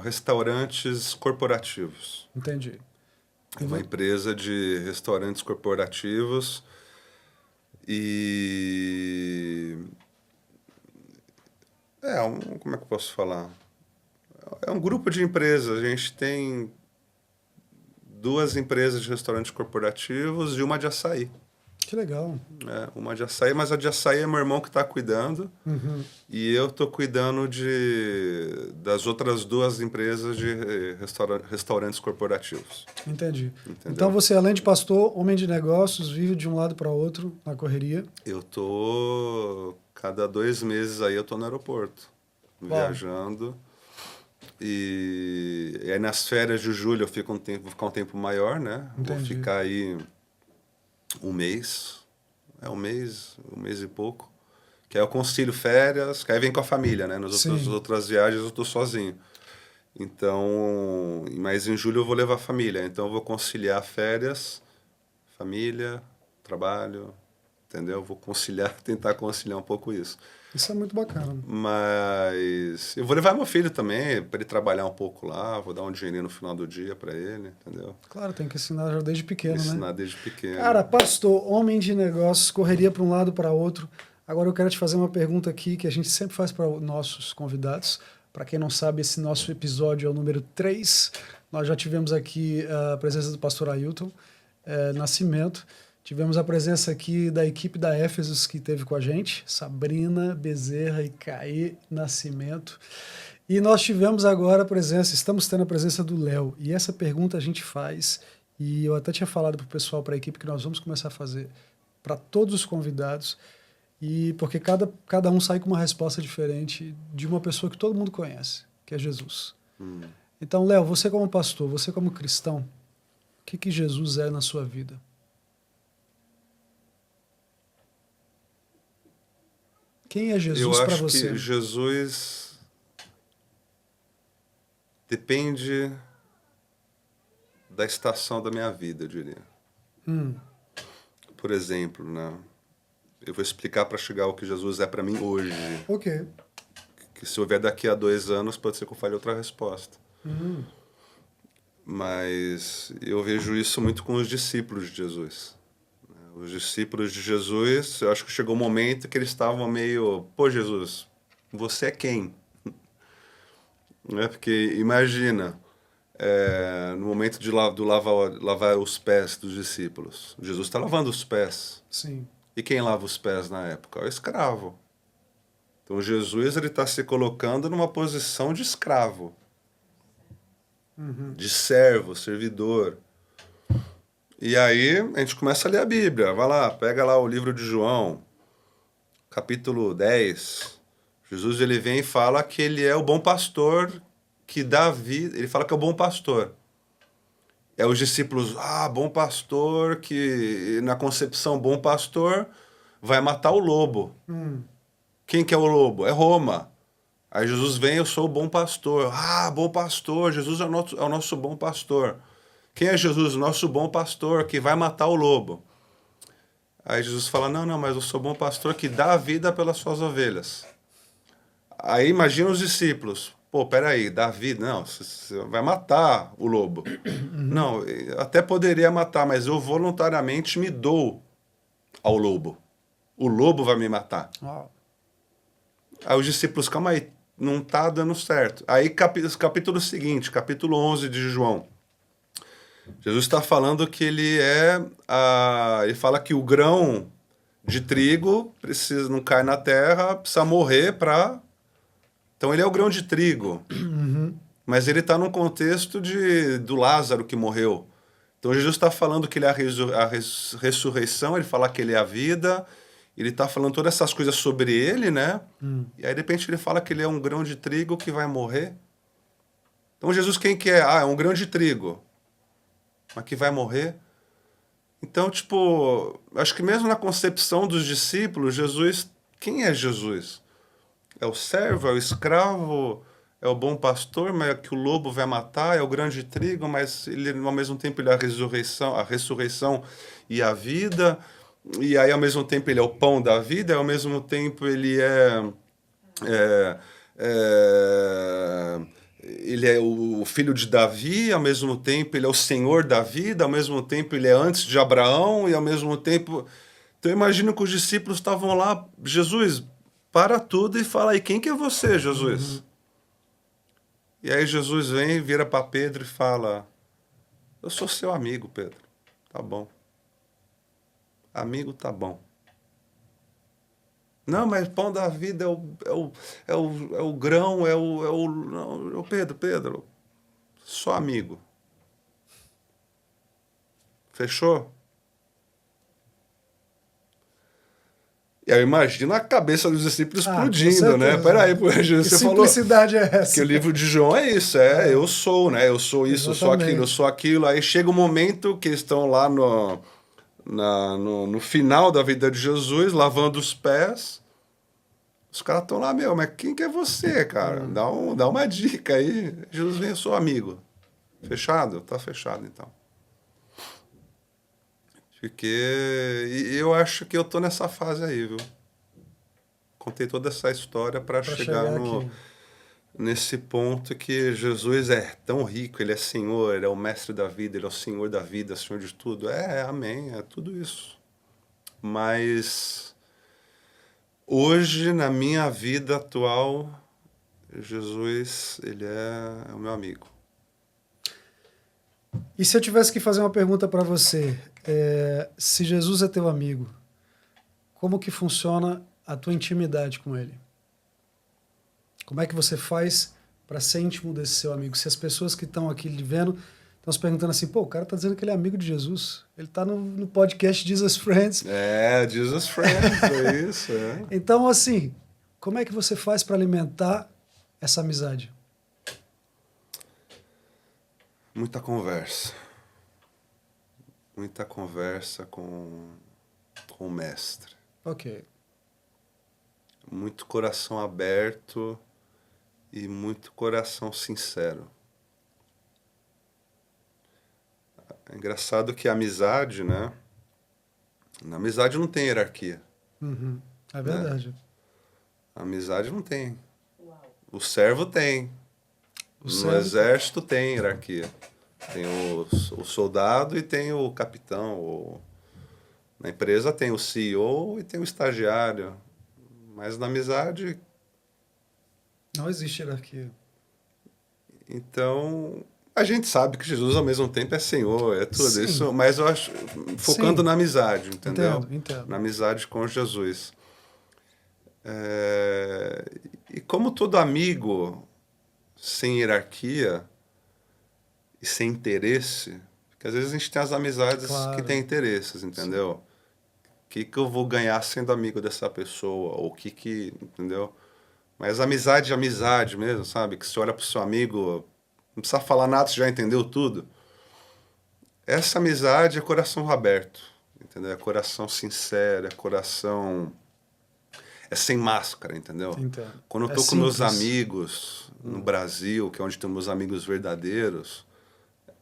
[SPEAKER 2] Restaurantes corporativos.
[SPEAKER 1] Entendi.
[SPEAKER 2] Uma empresa de restaurantes corporativos e... como é que eu posso falar? É um grupo de empresas. A gente tem 2 empresas de restaurantes corporativos e uma de açaí.
[SPEAKER 1] Que legal.
[SPEAKER 2] Uma de açaí, mas a de açaí é meu irmão que está cuidando. E eu estou cuidando das outras 2 empresas de restaurantes corporativos.
[SPEAKER 1] Entendi.
[SPEAKER 2] Entendeu?
[SPEAKER 1] Então você, além de pastor, homem de negócios, vive de um lado para outro na correria?
[SPEAKER 2] Eu tô... Cada 2 meses aí eu tô no aeroporto, viajando. E aí nas férias de julho eu fico vou ficar um tempo maior, né?
[SPEAKER 1] Entendi.
[SPEAKER 2] Vou ficar aí um mês. Um mês e pouco. Que aí eu concilio férias, que aí vem com a família, né? Nas outras viagens eu tô sozinho. Então, mas em julho eu vou levar a família. Então eu vou conciliar férias, família, trabalho, entendeu? Vou tentar conciliar um pouco isso.
[SPEAKER 1] Isso é muito bacana.
[SPEAKER 2] Mas eu vou levar meu filho também, para ele trabalhar um pouco lá, vou dar um dinheirinho no final do dia para ele, entendeu?
[SPEAKER 1] Claro, tem que ensinar já desde pequeno,
[SPEAKER 2] Ensinar desde pequeno.
[SPEAKER 1] Cara, pastor, homem de negócios, correria para um lado para outro. Agora eu quero te fazer uma pergunta aqui que a gente sempre faz para os nossos convidados. Para quem não sabe, esse nosso episódio é o número 3. Nós já tivemos aqui a presença do pastor Ailton Nascimento. Tivemos a presença aqui da equipe da Éfesos que esteve com a gente, Sabrina Bezerra e Caê Nascimento. E nós tivemos agora estamos tendo a presença do Léo. E essa pergunta a gente faz, e eu até tinha falado para o pessoal, para a equipe, que nós vamos começar a fazer para todos os convidados, e porque cada um sai com uma resposta diferente de uma pessoa que todo mundo conhece, que é Jesus. Então, Léo, você como pastor, você como cristão, o que Jesus é na sua vida? Quem é Jesus para você?
[SPEAKER 2] Eu acho que Jesus depende da estação da minha vida, eu diria. Por exemplo, né? Eu vou explicar para chegar ao que Jesus é para mim hoje.
[SPEAKER 1] Ok.
[SPEAKER 2] Que se houver daqui a 2 anos, pode ser que eu fale outra resposta. Mas eu vejo isso muito com os discípulos de Jesus. Os discípulos de Jesus, eu acho que chegou um momento que eles estavam meio... Pô, Jesus, você é quem? Porque imagina, no momento de lavar os pés dos discípulos. Jesus está lavando os pés.
[SPEAKER 1] Sim.
[SPEAKER 2] E quem lava os pés na época? O escravo. Então Jesus está se colocando numa posição de escravo. De servo, servidor. E aí a gente começa a ler a Bíblia. Vai lá, pega lá o livro de João, capítulo 10. Jesus ele vem e fala que ele é o bom pastor que dá vida. Ele fala que é o bom pastor. Os discípulos, bom pastor, que na concepção bom pastor vai matar o lobo. Quem que é o lobo? É Roma. Aí Jesus vem, eu sou o bom pastor. Bom pastor, Jesus é o nosso bom pastor. Quem é Jesus? O nosso bom pastor que vai matar o lobo. Aí Jesus fala, não, mas eu sou bom pastor que dá a vida pelas suas ovelhas. Aí imagina os discípulos. Pô, peraí, dá vida? Não, você vai matar o lobo. Não, até poderia matar, mas eu voluntariamente me dou ao lobo. O lobo vai me matar. Aí os discípulos, calma aí, não está dando certo. Aí capítulo seguinte, capítulo 11 de João. Jesus está falando que ele fala que o grão de trigo, não cai na terra, precisa morrer para... Então ele é o grão de trigo. Mas ele está num contexto do Lázaro que morreu. Então Jesus está falando que ele é a ressurreição, ele fala que ele é a vida, ele está falando todas essas coisas sobre ele, né? E aí de repente ele fala que ele é um grão de trigo que vai morrer. Então Jesus quem que é? Ah, é um grão de trigo, mas que vai morrer. Então, tipo, acho que mesmo na concepção dos discípulos, Jesus, quem é Jesus? É o servo, é o escravo, é o bom pastor, mas é que o lobo vai matar, é o grande trigo, mas ele, ao mesmo tempo ele é a ressurreição e a vida, e aí ao mesmo tempo ele é o pão da vida, e ao mesmo tempo ele ele é o filho de Davi, ao mesmo tempo ele é o Senhor da vida, ao mesmo tempo ele é antes de Abraão, e ao mesmo tempo... Então eu imagino que os discípulos estavam lá, Jesus, para tudo e fala aí, quem que é você, Jesus? E aí Jesus vem, vira para Pedro e fala, eu sou seu amigo, Pedro. Tá bom. Amigo, tá bom. Não, mas pão da vida é o grão, não, Pedro, só amigo. Fechou? E aí eu imagino a cabeça dos discípulos explodindo, né? Peraí, Jesus, você falou... Que
[SPEAKER 1] simplicidade é essa?
[SPEAKER 2] Que o livro de João é isso, eu sou, né? Eu sou isso, exatamente. Eu sou aquilo. Aí chega um momento que eles estão lá no final da vida de Jesus, lavando os pés. Os caras estão lá, mas quem que é você, cara? Dá uma dica aí. Jesus vem, eu sou amigo. Fechado? Tá fechado, então. E eu acho que eu tô nessa fase aí, viu? Contei toda essa história para chegar nesse ponto que Jesus é tão rico, ele é Senhor, ele é o mestre da vida, ele é o Senhor da vida, Senhor de tudo. Amém, é tudo isso. Mas hoje, na minha vida atual, Jesus, ele é o meu amigo.
[SPEAKER 1] E se eu tivesse que fazer uma pergunta para você, se Jesus é teu amigo, como que funciona a tua intimidade com ele? Como é que você faz para ser íntimo desse seu amigo? Se as pessoas que estão aqui lhe vendo estão se perguntando assim, o cara está dizendo que ele é amigo de Jesus, ele está no podcast Jesus Friends.
[SPEAKER 2] Jesus Friends, é isso.
[SPEAKER 1] Então, assim, como é que você faz para alimentar essa amizade?
[SPEAKER 2] Muita conversa. Muita conversa com o mestre.
[SPEAKER 1] Ok.
[SPEAKER 2] Muito coração aberto e muito coração sincero. É engraçado que a amizade, né? Na amizade não tem hierarquia.
[SPEAKER 1] É verdade.
[SPEAKER 2] Né? A amizade não tem. O servo tem. No exército tem hierarquia. Tem o soldado e tem o capitão. Na empresa tem o CEO e tem o estagiário. Mas na amizade...
[SPEAKER 1] não existe hierarquia.
[SPEAKER 2] Então, a gente sabe que Jesus ao mesmo tempo é Senhor, é tudo
[SPEAKER 1] Sim.
[SPEAKER 2] isso. Mas eu acho... focando na amizade, entendeu?
[SPEAKER 1] Entendo.
[SPEAKER 2] Na amizade com Jesus. E como todo amigo sem hierarquia e sem interesse, porque às vezes a gente tem as amizades que têm interesses, entendeu? O que eu vou ganhar sendo amigo dessa pessoa? Ou entendeu? Mas amizade é amizade mesmo, sabe? Que você olha pro seu amigo, não precisa falar nada, você já entendeu tudo. Essa amizade é coração aberto, entendeu? É coração sincero, é coração... é sem máscara, entendeu?
[SPEAKER 1] Entendo.
[SPEAKER 2] Quando eu tô com meus amigos no Brasil, que é onde tem meus amigos verdadeiros,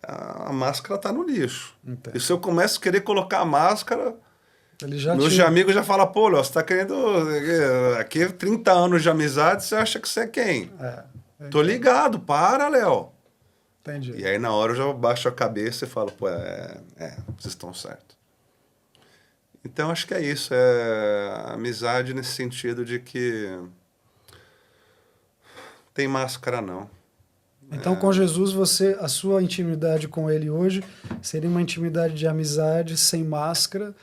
[SPEAKER 2] a máscara tá no lixo.
[SPEAKER 1] Entendo.
[SPEAKER 2] E se eu começo a querer colocar a máscara, meus amigos já falam, Léo, você tá querendo... aqui 30 anos de amizade, você acha que você é quem? Tô ligado, para, Léo.
[SPEAKER 1] Entendi.
[SPEAKER 2] E aí na hora eu já baixo a cabeça e falo, vocês estão certos. Então, acho que é isso. É amizade nesse sentido de que tem máscara, não.
[SPEAKER 1] Então, com Jesus, a sua intimidade com ele hoje seria uma intimidade de amizade sem máscara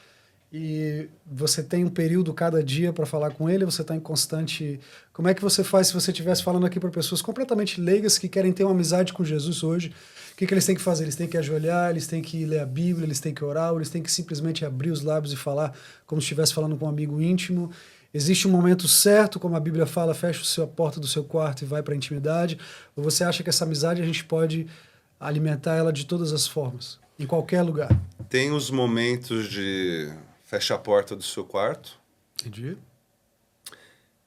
[SPEAKER 1] E você tem um período cada dia para falar com ele, você está em constante... Como é que você faz se você estivesse falando aqui para pessoas completamente leigas que querem ter uma amizade com Jesus hoje? O que eles têm que fazer? Eles têm que ajoelhar, eles têm que ler a Bíblia, eles têm que orar, ou eles têm que simplesmente abrir os lábios e falar como se estivesse falando com um amigo íntimo? Existe um momento certo, como a Bíblia fala, fecha a porta do seu quarto e vai para a intimidade? Ou você acha que essa amizade a gente pode alimentar ela de todas as formas, em qualquer lugar?
[SPEAKER 2] Tem os momentos de fecha a porta do seu quarto.
[SPEAKER 1] Entendi.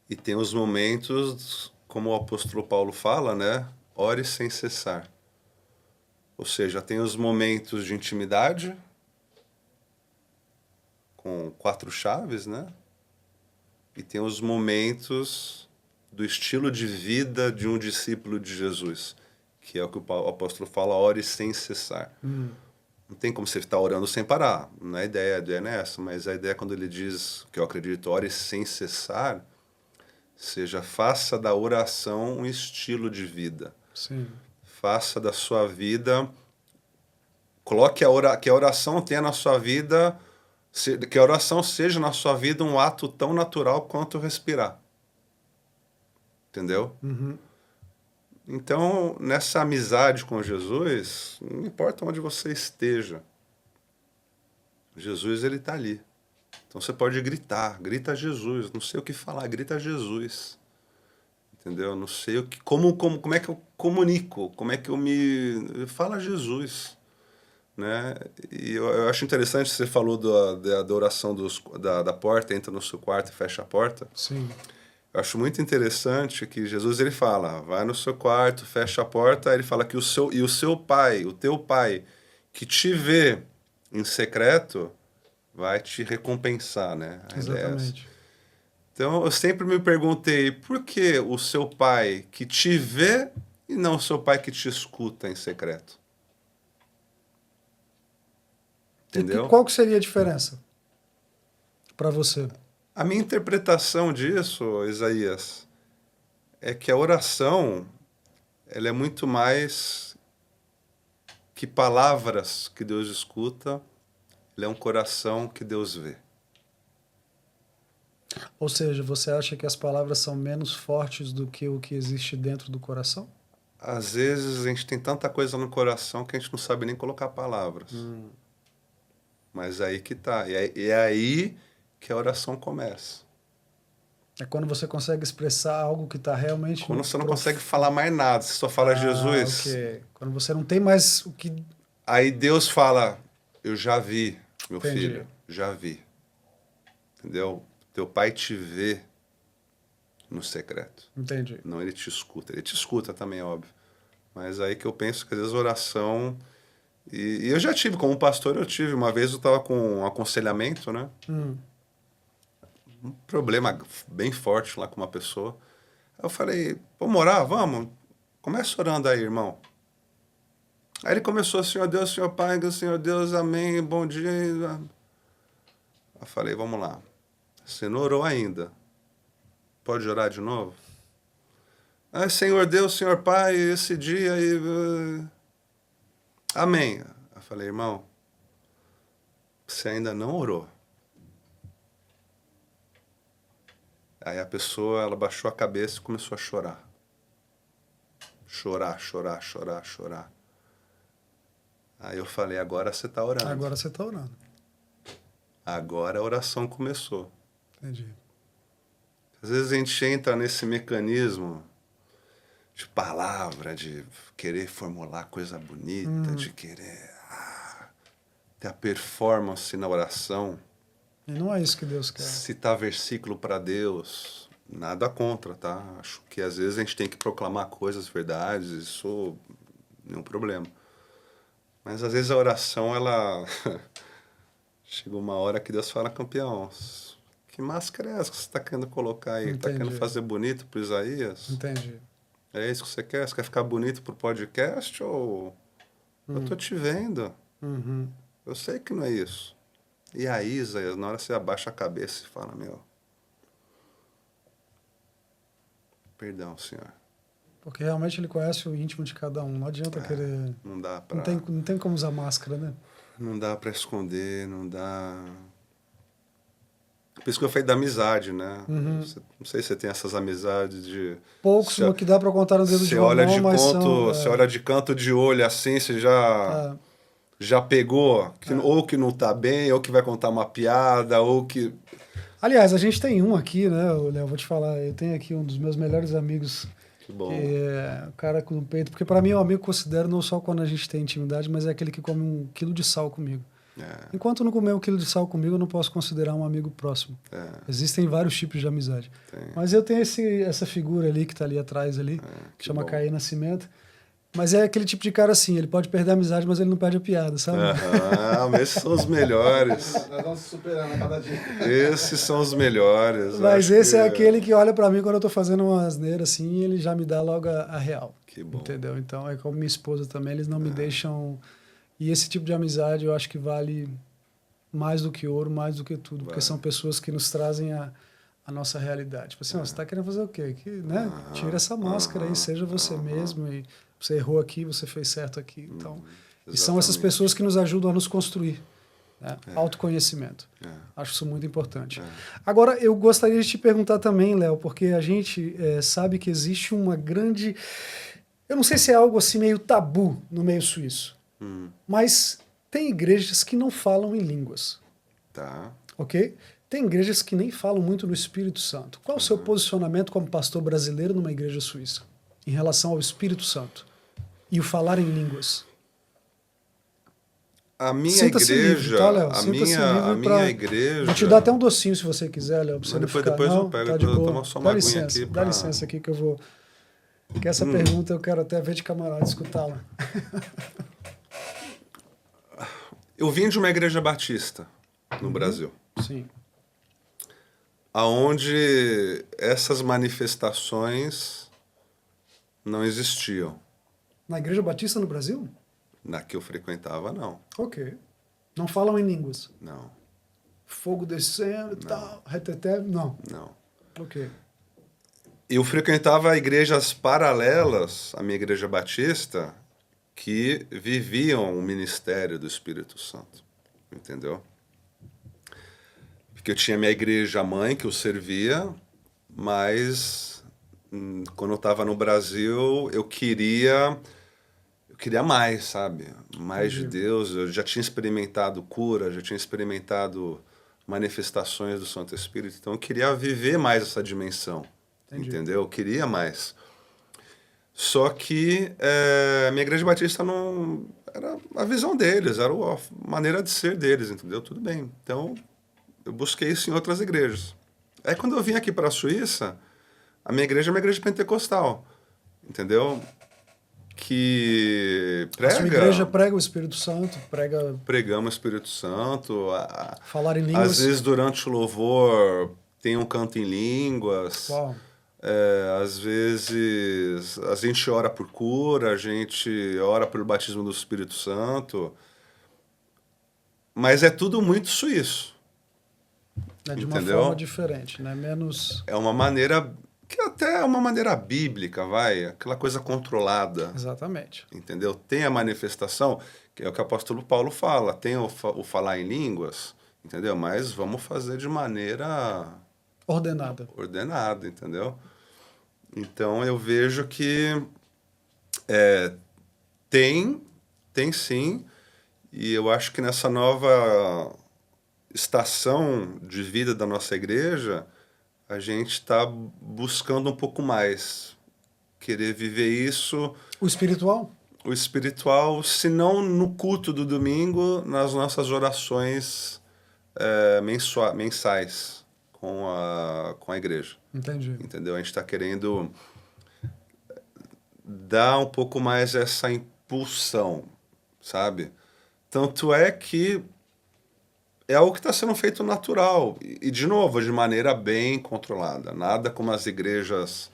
[SPEAKER 2] E tem os momentos, como o apóstolo Paulo fala, né? Ore sem cessar. Ou seja, tem os momentos de intimidade, com 4 chaves, né? E tem os momentos do estilo de vida de um discípulo de Jesus, que é o que o apóstolo fala, ore sem cessar. Não tem como você estar orando sem parar. Não é a ideia não é essa, mas a ideia é quando ele diz, que eu acredito, ore sem cessar, seja, faça da oração um estilo de vida.
[SPEAKER 1] Sim.
[SPEAKER 2] Faça da sua vida, coloque que a oração tenha na sua vida, que a oração seja na sua vida um ato tão natural quanto respirar. Entendeu? Então, nessa amizade com Jesus, não importa onde você esteja, Jesus, ele está ali. Então você pode gritar, grita Jesus, não sei o que falar, grita Jesus. Entendeu? Não sei o que, como é que eu comunico, como é que eu me... Fala Jesus. Né? E eu acho interessante, você falou da oração da porta, entra no seu quarto e fecha a porta.
[SPEAKER 1] Sim.
[SPEAKER 2] Eu acho muito interessante que Jesus ele fala, vai no seu quarto, fecha a porta, aí ele fala que o seu pai, o teu pai, que te vê em secreto, vai te recompensar, né?
[SPEAKER 1] Exatamente.
[SPEAKER 2] Então, eu sempre me perguntei, por que o seu pai que te vê e não o seu pai que te escuta em secreto? Entendeu?
[SPEAKER 1] E qual que seria a diferença para você?
[SPEAKER 2] A minha interpretação disso, Isaías, é que a oração ela é muito mais que palavras que Deus escuta, ela é um coração que Deus vê.
[SPEAKER 1] Ou seja, você acha que as palavras são menos fortes do que o que existe dentro do coração?
[SPEAKER 2] Às vezes a gente tem tanta coisa no coração que a gente não sabe nem colocar palavras. Mas aí que tá. E é aí que a oração começa.
[SPEAKER 1] É quando você consegue expressar algo que está realmente...
[SPEAKER 2] Quando você não consegue falar mais nada, você só fala Jesus.
[SPEAKER 1] Okay. Quando você não tem mais o que...
[SPEAKER 2] Aí Deus fala, eu já vi, meu
[SPEAKER 1] Entendi.
[SPEAKER 2] filho, já vi. Entendeu? Teu pai te vê no secreto.
[SPEAKER 1] Entendi.
[SPEAKER 2] Não, ele te escuta. Ele te escuta também, óbvio. Mas aí que eu penso que às vezes oração... E eu já tive, como pastor, uma vez eu estava com um aconselhamento, né? Um problema bem forte lá com uma pessoa. Aí eu falei, vamos orar? Vamos? Começa orando aí, irmão. Aí ele começou, Senhor Deus, Senhor Pai, Senhor Deus, amém, bom dia. Eu falei, vamos lá. Você não orou ainda. Pode orar de novo? Ah, Senhor Deus, Senhor Pai, esse dia aí... Amém. Eu falei, irmão, você ainda não orou. Aí a pessoa, ela baixou a cabeça e começou a chorar. Chorar, chorar, chorar, chorar. Aí eu falei, agora você está orando.
[SPEAKER 1] Agora você está orando.
[SPEAKER 2] Agora a oração começou.
[SPEAKER 1] Entendi.
[SPEAKER 2] Às vezes a gente entra nesse mecanismo de palavra, de querer formular coisa bonita, de querer ter a performance na oração.
[SPEAKER 1] E não é isso que Deus quer.
[SPEAKER 2] Citar versículo para Deus, nada contra, tá? Acho que às vezes a gente tem que proclamar coisas, verdades, isso nenhum problema. Mas às vezes a oração, ela... Chega uma hora que Deus fala, campeão, que máscara é essa que você está querendo colocar aí? Está querendo fazer bonito para Isaías?
[SPEAKER 1] Entendi.
[SPEAKER 2] É isso que você quer? Você quer ficar bonito pro podcast ou... Eu tô te vendo. Eu sei que não é isso. E aí, Isaías, na hora você abaixa a cabeça e fala, meu... Perdão, Senhor.
[SPEAKER 1] Porque realmente ele conhece o íntimo de cada um. Não adianta querer...
[SPEAKER 2] Não dá pra...
[SPEAKER 1] Não tem como usar máscara, né?
[SPEAKER 2] Não dá pra esconder, não dá... Por isso que eu falei da amizade, né? Não sei se você tem essas amizades de...
[SPEAKER 1] Poucos, no que dá para contar no dedo de uma mão, mas são...
[SPEAKER 2] Você olha de canto de olho assim, você já pegou, ou que não tá bem, ou que vai contar uma piada, ou que...
[SPEAKER 1] Aliás, a gente tem um aqui, né, Léo? Vou te falar, eu tenho aqui um dos meus melhores amigos,
[SPEAKER 2] Que bom.
[SPEAKER 1] que é o cara com o peito, porque para mim é um amigo que eu considero não só quando a gente tem intimidade, mas é aquele que come 1 quilo de sal comigo. Enquanto não comer 1 quilo de sal comigo, eu não posso considerar um amigo próximo. Existem vários tipos de amizade. Mas eu tenho essa figura ali que está ali atrás, ali, que chama Caí Nascimento. Mas é aquele tipo de cara assim, ele pode perder a amizade, mas ele não perde a piada, sabe?
[SPEAKER 2] Mas esses são os melhores.
[SPEAKER 3] Nós vamos superando a cada dia.
[SPEAKER 2] Esses são os melhores.
[SPEAKER 1] Mas esse é aquele que olha pra mim quando eu tô fazendo uma asneira assim, e ele já me dá logo a real.
[SPEAKER 2] Que bom.
[SPEAKER 1] Entendeu? Então é como minha esposa também, eles não me deixam... E esse tipo de amizade eu acho que vale mais do que ouro, mais do que tudo, porque são pessoas que nos trazem a nossa realidade. Tipo assim, você tá querendo fazer o quê? Né? Tira essa máscara aí, seja você mesmo, e você errou aqui, você fez certo aqui. Então, e são essas pessoas que nos ajudam a nos construir. Né? Autoconhecimento. Acho isso muito importante. Agora, eu gostaria de te perguntar também, Léo, porque a gente sabe que existe uma grande... Eu não sei se é algo assim meio tabu no meio suíço, mas tem igrejas que não falam em línguas.
[SPEAKER 2] Tá.
[SPEAKER 1] Ok? Tem igrejas que nem falam muito no Espírito Santo. Qual o seu posicionamento como pastor brasileiro numa igreja suíça em relação ao Espírito Santo e o falar em línguas?
[SPEAKER 2] A minha
[SPEAKER 1] Sinta-se
[SPEAKER 2] igreja,
[SPEAKER 1] livre, tá, Léo?
[SPEAKER 2] a minha igreja...
[SPEAKER 1] Vou te dar até um docinho se você quiser, Léo.
[SPEAKER 2] Depois eu pego,
[SPEAKER 1] tá de boa.
[SPEAKER 2] tomar só uma
[SPEAKER 1] Dá
[SPEAKER 2] aguinha
[SPEAKER 1] licença,
[SPEAKER 2] aqui.
[SPEAKER 1] dá licença aqui que eu vou... Porque essa pergunta eu quero até ver de camarada escutá-la.
[SPEAKER 2] Eu vim de uma igreja batista no Brasil.
[SPEAKER 1] Sim.
[SPEAKER 2] Aonde essas manifestações não existiam.
[SPEAKER 1] Na igreja batista no Brasil?
[SPEAKER 2] Na que eu frequentava, não.
[SPEAKER 1] Ok. Não falam em línguas?
[SPEAKER 2] Não.
[SPEAKER 1] Fogo descendo e tal, reteté? Não.
[SPEAKER 2] Não.
[SPEAKER 1] Ok.
[SPEAKER 2] Eu frequentava igrejas paralelas à minha igreja batista que viviam o ministério do Espírito Santo. Entendeu? Porque eu tinha minha igreja mãe que eu servia, mas quando eu estava no Brasil, eu queria mais, sabe? Mais de Deus. Eu já tinha experimentado cura, já tinha experimentado manifestações do Santo Espírito, então eu queria viver mais essa dimensão. Entendeu? Eu queria mais. Só que a minha igreja batista não... Era a visão deles, era a maneira de ser deles, entendeu? Tudo bem. Então, eu busquei isso em outras igrejas. Aí, quando eu vim aqui para a Suíça, a minha igreja é uma igreja pentecostal, entendeu? Que prega... A sua
[SPEAKER 1] igreja prega o Espírito Santo,
[SPEAKER 2] Pregamos o Espírito Santo.
[SPEAKER 1] Falar em línguas.
[SPEAKER 2] Às vezes, durante o louvor, tem um canto em línguas.
[SPEAKER 1] Uau.
[SPEAKER 2] Às vezes a gente ora por cura, a gente ora pelo batismo do Espírito Santo, mas é tudo muito suíço.
[SPEAKER 1] De uma forma diferente, né? Menos...
[SPEAKER 2] É uma maneira, que até é uma maneira bíblica, vai, aquela coisa controlada.
[SPEAKER 1] Exatamente.
[SPEAKER 2] Entendeu? Tem a manifestação, que é o que o apóstolo Paulo fala, tem o falar em línguas, entendeu? Mas vamos fazer de maneira... Ordenada, entendeu? Então, eu vejo que tem sim, e eu acho que nessa nova estação de vida da nossa igreja, a gente está buscando um pouco mais, querer viver isso...
[SPEAKER 1] O espiritual?
[SPEAKER 2] O espiritual, se não no culto do domingo, nas nossas orações mensais. Com a igreja.
[SPEAKER 1] Entendi.
[SPEAKER 2] Entendeu? A gente está querendo dar um pouco mais essa impulsão, sabe? Tanto é que é algo que está sendo feito natural. E, de novo, de maneira bem controlada. Nada como as igrejas...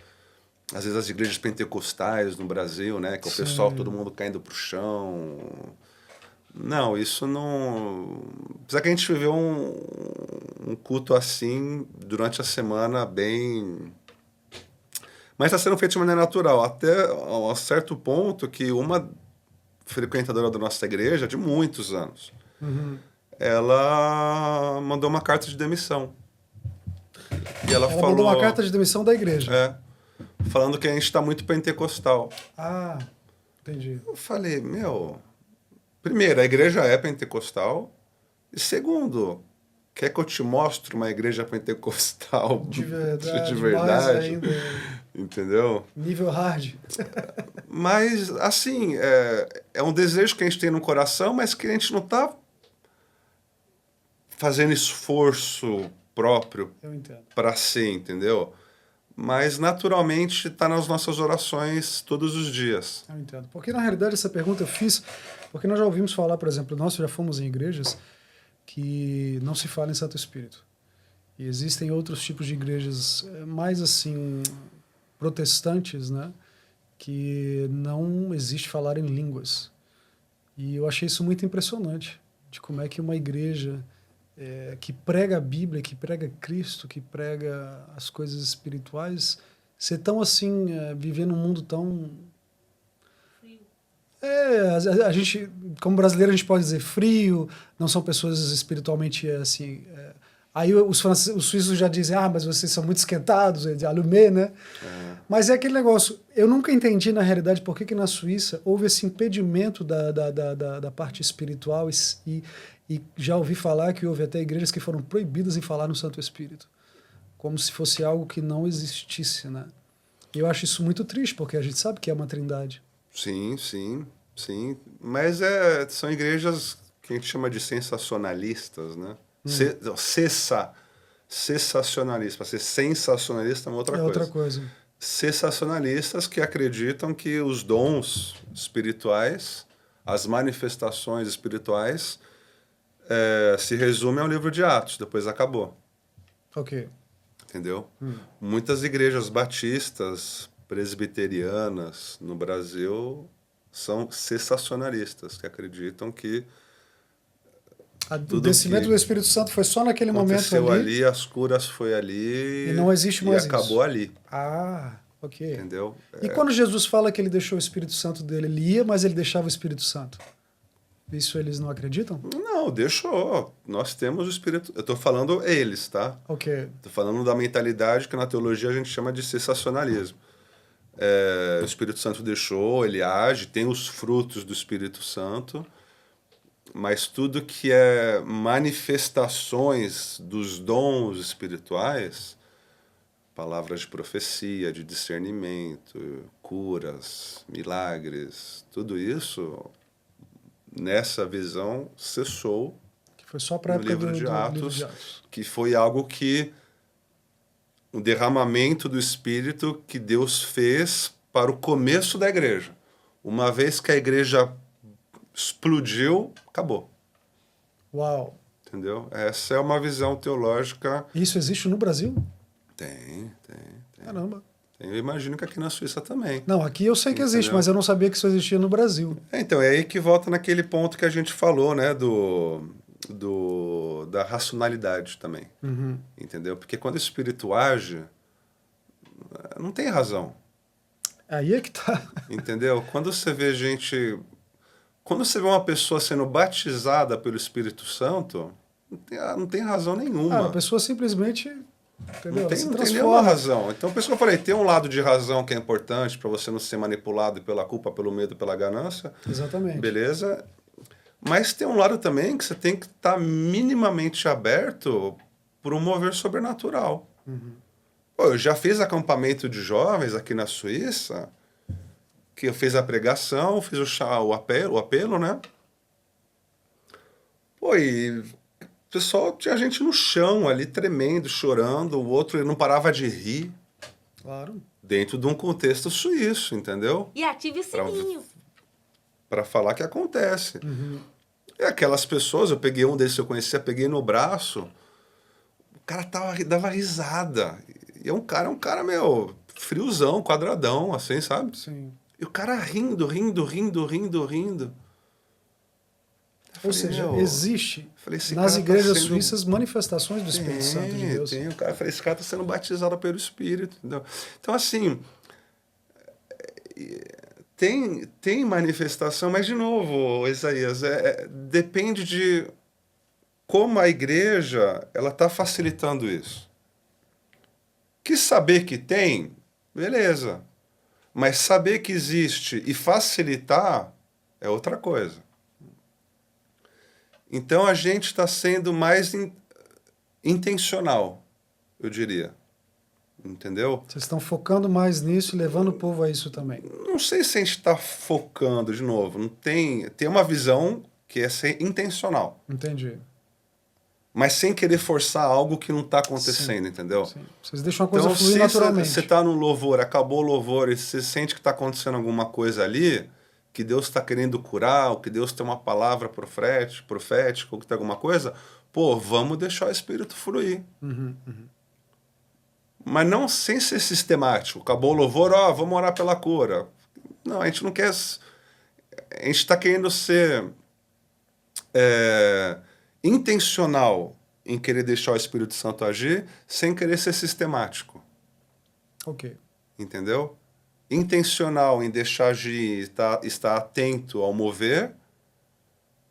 [SPEAKER 2] Às vezes as igrejas pentecostais no Brasil, né? Que é o pessoal, todo mundo caindo pro chão... Não, isso não... Apesar que a gente viveu um culto assim durante a semana bem... Mas está sendo feito de maneira natural. Até a certo ponto que uma frequentadora da nossa igreja, de muitos anos, ela mandou uma carta de demissão. E ela
[SPEAKER 1] Ela
[SPEAKER 2] falou...
[SPEAKER 1] mandou uma carta de demissão da igreja.
[SPEAKER 2] Falando que a gente está muito pentecostal.
[SPEAKER 1] Ah, entendi.
[SPEAKER 2] Eu falei, primeiro, a igreja é pentecostal. E segundo, quer que eu te mostre uma igreja pentecostal
[SPEAKER 1] De verdade.
[SPEAKER 2] de
[SPEAKER 1] Mais
[SPEAKER 2] verdade?
[SPEAKER 1] ainda.
[SPEAKER 2] Entendeu?
[SPEAKER 1] Nível hard.
[SPEAKER 2] Mas, assim, é um desejo que a gente tem no coração, mas que a gente não está fazendo esforço próprio
[SPEAKER 1] Eu entendo.
[SPEAKER 2] para ser, entendeu? Mas, naturalmente, está nas nossas orações todos os dias.
[SPEAKER 1] Eu entendo. Porque, na realidade, essa pergunta eu fiz porque nós já ouvimos falar, por exemplo, nós já fomos em igrejas que não se fala em Santo Espírito. E existem outros tipos de igrejas mais, assim, protestantes, né? Que não existe falar em línguas. E eu achei isso muito impressionante, de como é que uma igreja que prega a Bíblia, que prega Cristo, que prega as coisas espirituais, ser tão assim, viver num mundo tão... a gente, como brasileiro, a gente pode dizer frio, não são pessoas espiritualmente assim... Aí os suíços já dizem, mas vocês são muito esquentados, de allumé, né? Mas é aquele negócio, eu nunca entendi na realidade por que na Suíça houve esse impedimento da parte espiritual e já ouvi falar que houve até igrejas que foram proibidas em falar no Santo Espírito, como se fosse algo que não existisse, né? E eu acho isso muito triste, porque a gente sabe que é uma trindade.
[SPEAKER 2] Sim. Mas são igrejas que a gente chama de sensacionalistas, né? Cessacionalista. Para ser sensacionalista é uma outra coisa.
[SPEAKER 1] Outra coisa.
[SPEAKER 2] Cessacionalistas que acreditam que os dons espirituais, as manifestações espirituais, se resumem ao livro de Atos, depois acabou.
[SPEAKER 1] Ok.
[SPEAKER 2] Entendeu? Muitas igrejas batistas, presbiterianas no Brasil são cessacionalistas, que acreditam que
[SPEAKER 1] o descimento do Espírito Santo foi só naquele momento
[SPEAKER 2] ali, as curas foi ali
[SPEAKER 1] e não existe mais
[SPEAKER 2] e acabou ali.
[SPEAKER 1] Ok.
[SPEAKER 2] Entendeu?
[SPEAKER 1] E quando Jesus fala que ele deixou o Espírito Santo dele, ele ia, mas ele deixava o Espírito Santo. Isso eles não acreditam?
[SPEAKER 2] Não, deixou. Nós temos o Espírito... Eu estou falando eles, tá?
[SPEAKER 1] Ok.
[SPEAKER 2] Estou falando da mentalidade que na teologia a gente chama de cessacionalismo. O Espírito Santo deixou, ele age, tem os frutos do Espírito Santo, mas tudo que é manifestações dos dons espirituais, palavras de profecia, de discernimento, curas, milagres, tudo isso, nessa visão, cessou
[SPEAKER 1] que foi só para
[SPEAKER 2] no livro de Atos, que foi algo que um derramamento do Espírito que Deus fez para o começo da igreja. Uma vez que a igreja explodiu, acabou.
[SPEAKER 1] Uau!
[SPEAKER 2] Entendeu? Essa é uma visão teológica...
[SPEAKER 1] Isso existe no Brasil?
[SPEAKER 2] Tem.
[SPEAKER 1] Caramba!
[SPEAKER 2] Eu imagino que aqui na Suíça também.
[SPEAKER 1] Não, aqui eu sei que existe, mas eu não sabia que isso existia no Brasil.
[SPEAKER 2] Então, é aí que volta naquele ponto que a gente falou, né, da racionalidade também. Entendeu? Porque quando o Espírito age, não tem razão.
[SPEAKER 1] Aí é que tá.
[SPEAKER 2] Entendeu? Quando você vê Quando você vê uma pessoa sendo batizada pelo Espírito Santo, não tem razão nenhuma.
[SPEAKER 1] A pessoa simplesmente... Entendeu?
[SPEAKER 2] Não tem nenhuma razão. Então, por isso que eu falei, tem um lado de razão que é importante para você não ser manipulado pela culpa, pelo medo, pela ganância.
[SPEAKER 1] Exatamente.
[SPEAKER 2] Beleza? Mas tem um lado também que você tem que estar minimamente aberto para um mover sobrenatural. Pô, eu já fiz acampamento de jovens aqui na Suíça, que eu fiz a pregação, fiz o apelo, né? Pô, e... O pessoal tinha gente no chão ali, tremendo, chorando. O outro ele não parava de rir.
[SPEAKER 1] Claro.
[SPEAKER 2] Dentro de um contexto suíço, entendeu?
[SPEAKER 4] E ative o sininho.
[SPEAKER 2] Para falar que acontece. E aquelas pessoas, eu peguei um desses que eu conhecia, peguei no braço. O cara dava risada. E é um cara, meu, friozão, quadradão, assim, sabe?
[SPEAKER 1] Sim.
[SPEAKER 2] E o cara rindo.
[SPEAKER 1] Ou seja, existe nas
[SPEAKER 2] cara
[SPEAKER 1] igrejas
[SPEAKER 2] tá sendo...
[SPEAKER 1] suíças manifestações do Espírito Santo de Deus.
[SPEAKER 2] Tem. Eu falei, esse cara está sendo batizado pelo Espírito. Entendeu? Então, assim, tem manifestação, mas, de novo, Isaías, depende de como a igreja ela está facilitando isso. Que saber que tem, beleza. Mas saber que existe e facilitar é outra coisa. Então a gente está sendo mais intencional, eu diria. Entendeu?
[SPEAKER 1] Vocês estão focando mais nisso e levando o povo a isso também.
[SPEAKER 2] Não sei se a gente está focando, de novo. Não tem uma visão que é ser intencional.
[SPEAKER 1] Entendi.
[SPEAKER 2] Mas sem querer forçar algo que não está acontecendo,
[SPEAKER 1] Sim,
[SPEAKER 2] entendeu?
[SPEAKER 1] sim. Vocês deixam a coisa
[SPEAKER 2] Então,
[SPEAKER 1] fluir
[SPEAKER 2] se
[SPEAKER 1] naturalmente.
[SPEAKER 2] você está no louvor, acabou o louvor, e você sente que está acontecendo alguma coisa ali, que Deus está querendo curar, ou que Deus tem uma palavra profética, ou que tem alguma coisa, pô, vamos deixar o Espírito fluir. Mas não sem ser sistemático. Acabou o louvor, vamos orar pela cura. Não, a gente não quer... A gente está querendo ser intencional em querer deixar o Espírito Santo agir, sem querer ser sistemático.
[SPEAKER 1] Ok.
[SPEAKER 2] Entendeu? Intencional em deixar agir, estar atento ao mover,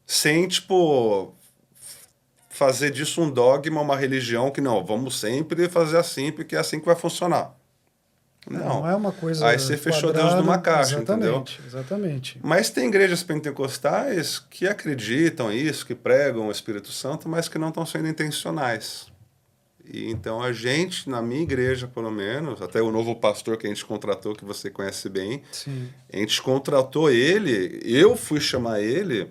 [SPEAKER 2] sem, tipo, fazer disso um dogma, uma religião que não, vamos sempre fazer assim, porque é assim que vai funcionar.
[SPEAKER 1] Não é uma coisa
[SPEAKER 2] Aí você fechou
[SPEAKER 1] quadrada.
[SPEAKER 2] Deus numa caixa,
[SPEAKER 1] Exatamente,
[SPEAKER 2] entendeu?
[SPEAKER 1] exatamente.
[SPEAKER 2] Mas tem igrejas pentecostais que acreditam isso, que pregam o Espírito Santo, mas que não estão sendo intencionais. E então a gente, na minha igreja pelo menos, até o novo pastor que a gente contratou, que você conhece bem,
[SPEAKER 1] Sim.
[SPEAKER 2] a gente contratou ele, eu fui chamar ele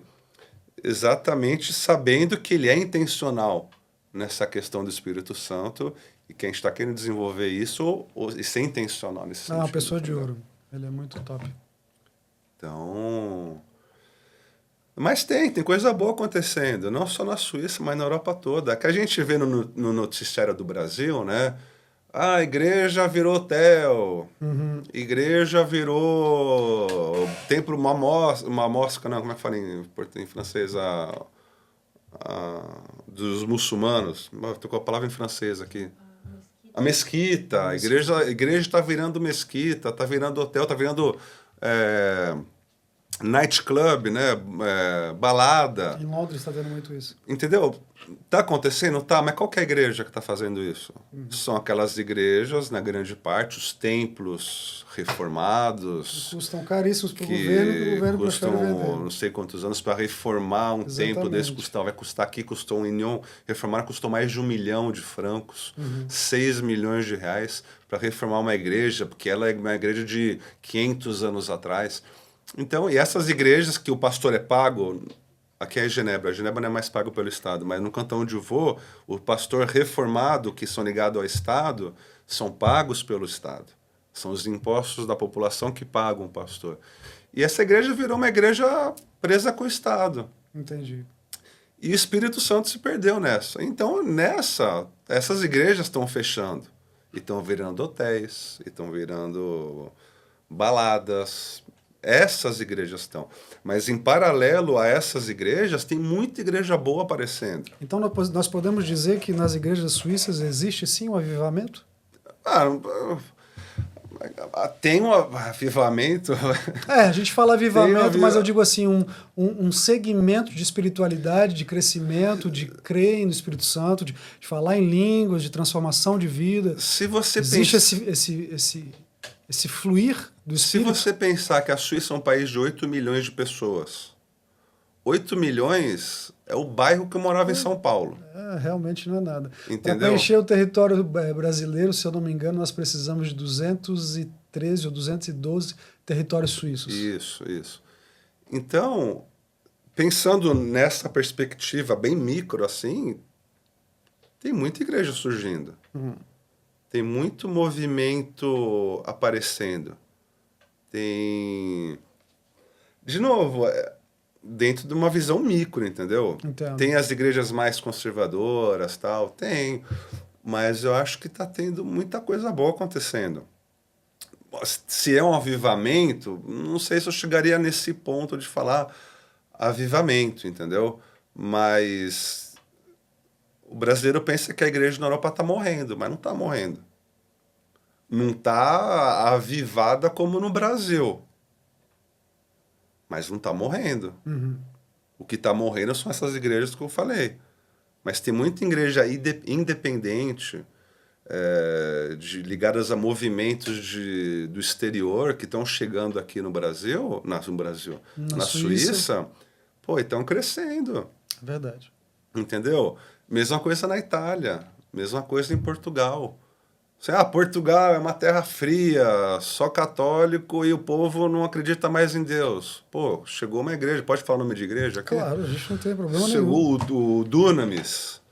[SPEAKER 2] exatamente sabendo que ele é intencional nessa questão do Espírito Santo e que a gente está querendo desenvolver isso e ser intencional nesse sentido.
[SPEAKER 1] Uma pessoa de ouro. Ele é muito top.
[SPEAKER 2] Então... Mas tem coisa boa acontecendo, não só na Suíça, mas na Europa toda. Que a gente vê no noticiário do Brasil, né? A igreja virou hotel, igreja virou templo, uma mosca, não, como é que fala em francês? Dos muçulmanos. Estou com a palavra em francês aqui. A mesquita. A igreja está virando mesquita, está virando hotel, está virando... nightclub, né? Balada.
[SPEAKER 1] Em Londres está tendo muito isso.
[SPEAKER 2] Entendeu? Tá acontecendo? Tá, mas qual que é a igreja que está fazendo isso? São aquelas igrejas, na grande parte, os templos reformados.
[SPEAKER 1] Custam caríssimos para o
[SPEAKER 2] que
[SPEAKER 1] governo e o governo
[SPEAKER 2] custam
[SPEAKER 1] prefere vender.
[SPEAKER 2] não sei quantos anos para reformar um templo desse. Vai custar aqui, custou reformar custou mais de 1 milhão de francos, 6 milhões de reais para reformar uma igreja, porque ela é uma igreja de 500 anos atrás. Então, e essas igrejas que o pastor é pago, aqui é Genebra, a Genebra não é mais pago pelo Estado, mas no cantão onde eu vou, o pastor reformado, que são ligados ao Estado, são pagos pelo Estado. São os impostos da população que pagam o pastor. E essa igreja virou uma igreja presa com o Estado.
[SPEAKER 1] Entendi.
[SPEAKER 2] E o Espírito Santo se perdeu nessa. Então, essas igrejas estão fechando. E estão virando hotéis, e estão virando baladas. Essas igrejas estão. Mas, em paralelo a essas igrejas, tem muita igreja boa aparecendo.
[SPEAKER 1] Então, nós podemos dizer que nas igrejas suíças existe, sim, um avivamento?
[SPEAKER 2] Tem um avivamento.
[SPEAKER 1] A gente fala avivamento, mas eu digo assim, um segmento de espiritualidade, de crescimento, de crer no Espírito Santo, de falar em línguas, de transformação de vida.
[SPEAKER 2] Se você
[SPEAKER 1] existe esse fluir do Espírito.
[SPEAKER 2] Se você pensar que a Suíça é um país de 8 milhões de pessoas, 8 milhões é o bairro que eu morava em São Paulo.
[SPEAKER 1] Realmente não é nada.
[SPEAKER 2] Entendeu?
[SPEAKER 1] Para preencher o território brasileiro, se eu não me engano, nós precisamos de 213 ou 212 territórios suíços.
[SPEAKER 2] Isso. Então, pensando nessa perspectiva bem micro assim, tem muita igreja surgindo. Tem muito movimento aparecendo. Tem... De novo, dentro de uma visão micro, entendeu?
[SPEAKER 1] Entendo.
[SPEAKER 2] Tem as igrejas mais conservadoras, tal, tem. Mas eu acho que está tendo muita coisa boa acontecendo. Se é um avivamento, não sei se eu chegaria nesse ponto de falar avivamento, entendeu? Mas... O brasileiro pensa que a igreja na Europa está morrendo, mas não está morrendo. Não está avivada como no Brasil. Mas não está morrendo. O que está morrendo são essas igrejas que eu falei. Mas tem muita igreja independente, ligadas a movimentos do exterior que estão chegando aqui no Brasil, na Suíça, pô, estão crescendo.
[SPEAKER 1] Verdade.
[SPEAKER 2] Entendeu? Mesma coisa na Itália, mesma coisa em Portugal. Portugal é uma terra fria, só católico e o povo não acredita mais em Deus. Pô, chegou uma igreja, pode falar o nome de igreja aqui?
[SPEAKER 1] Claro, a gente não tem problema nenhum.
[SPEAKER 2] Chegou o Dunamis.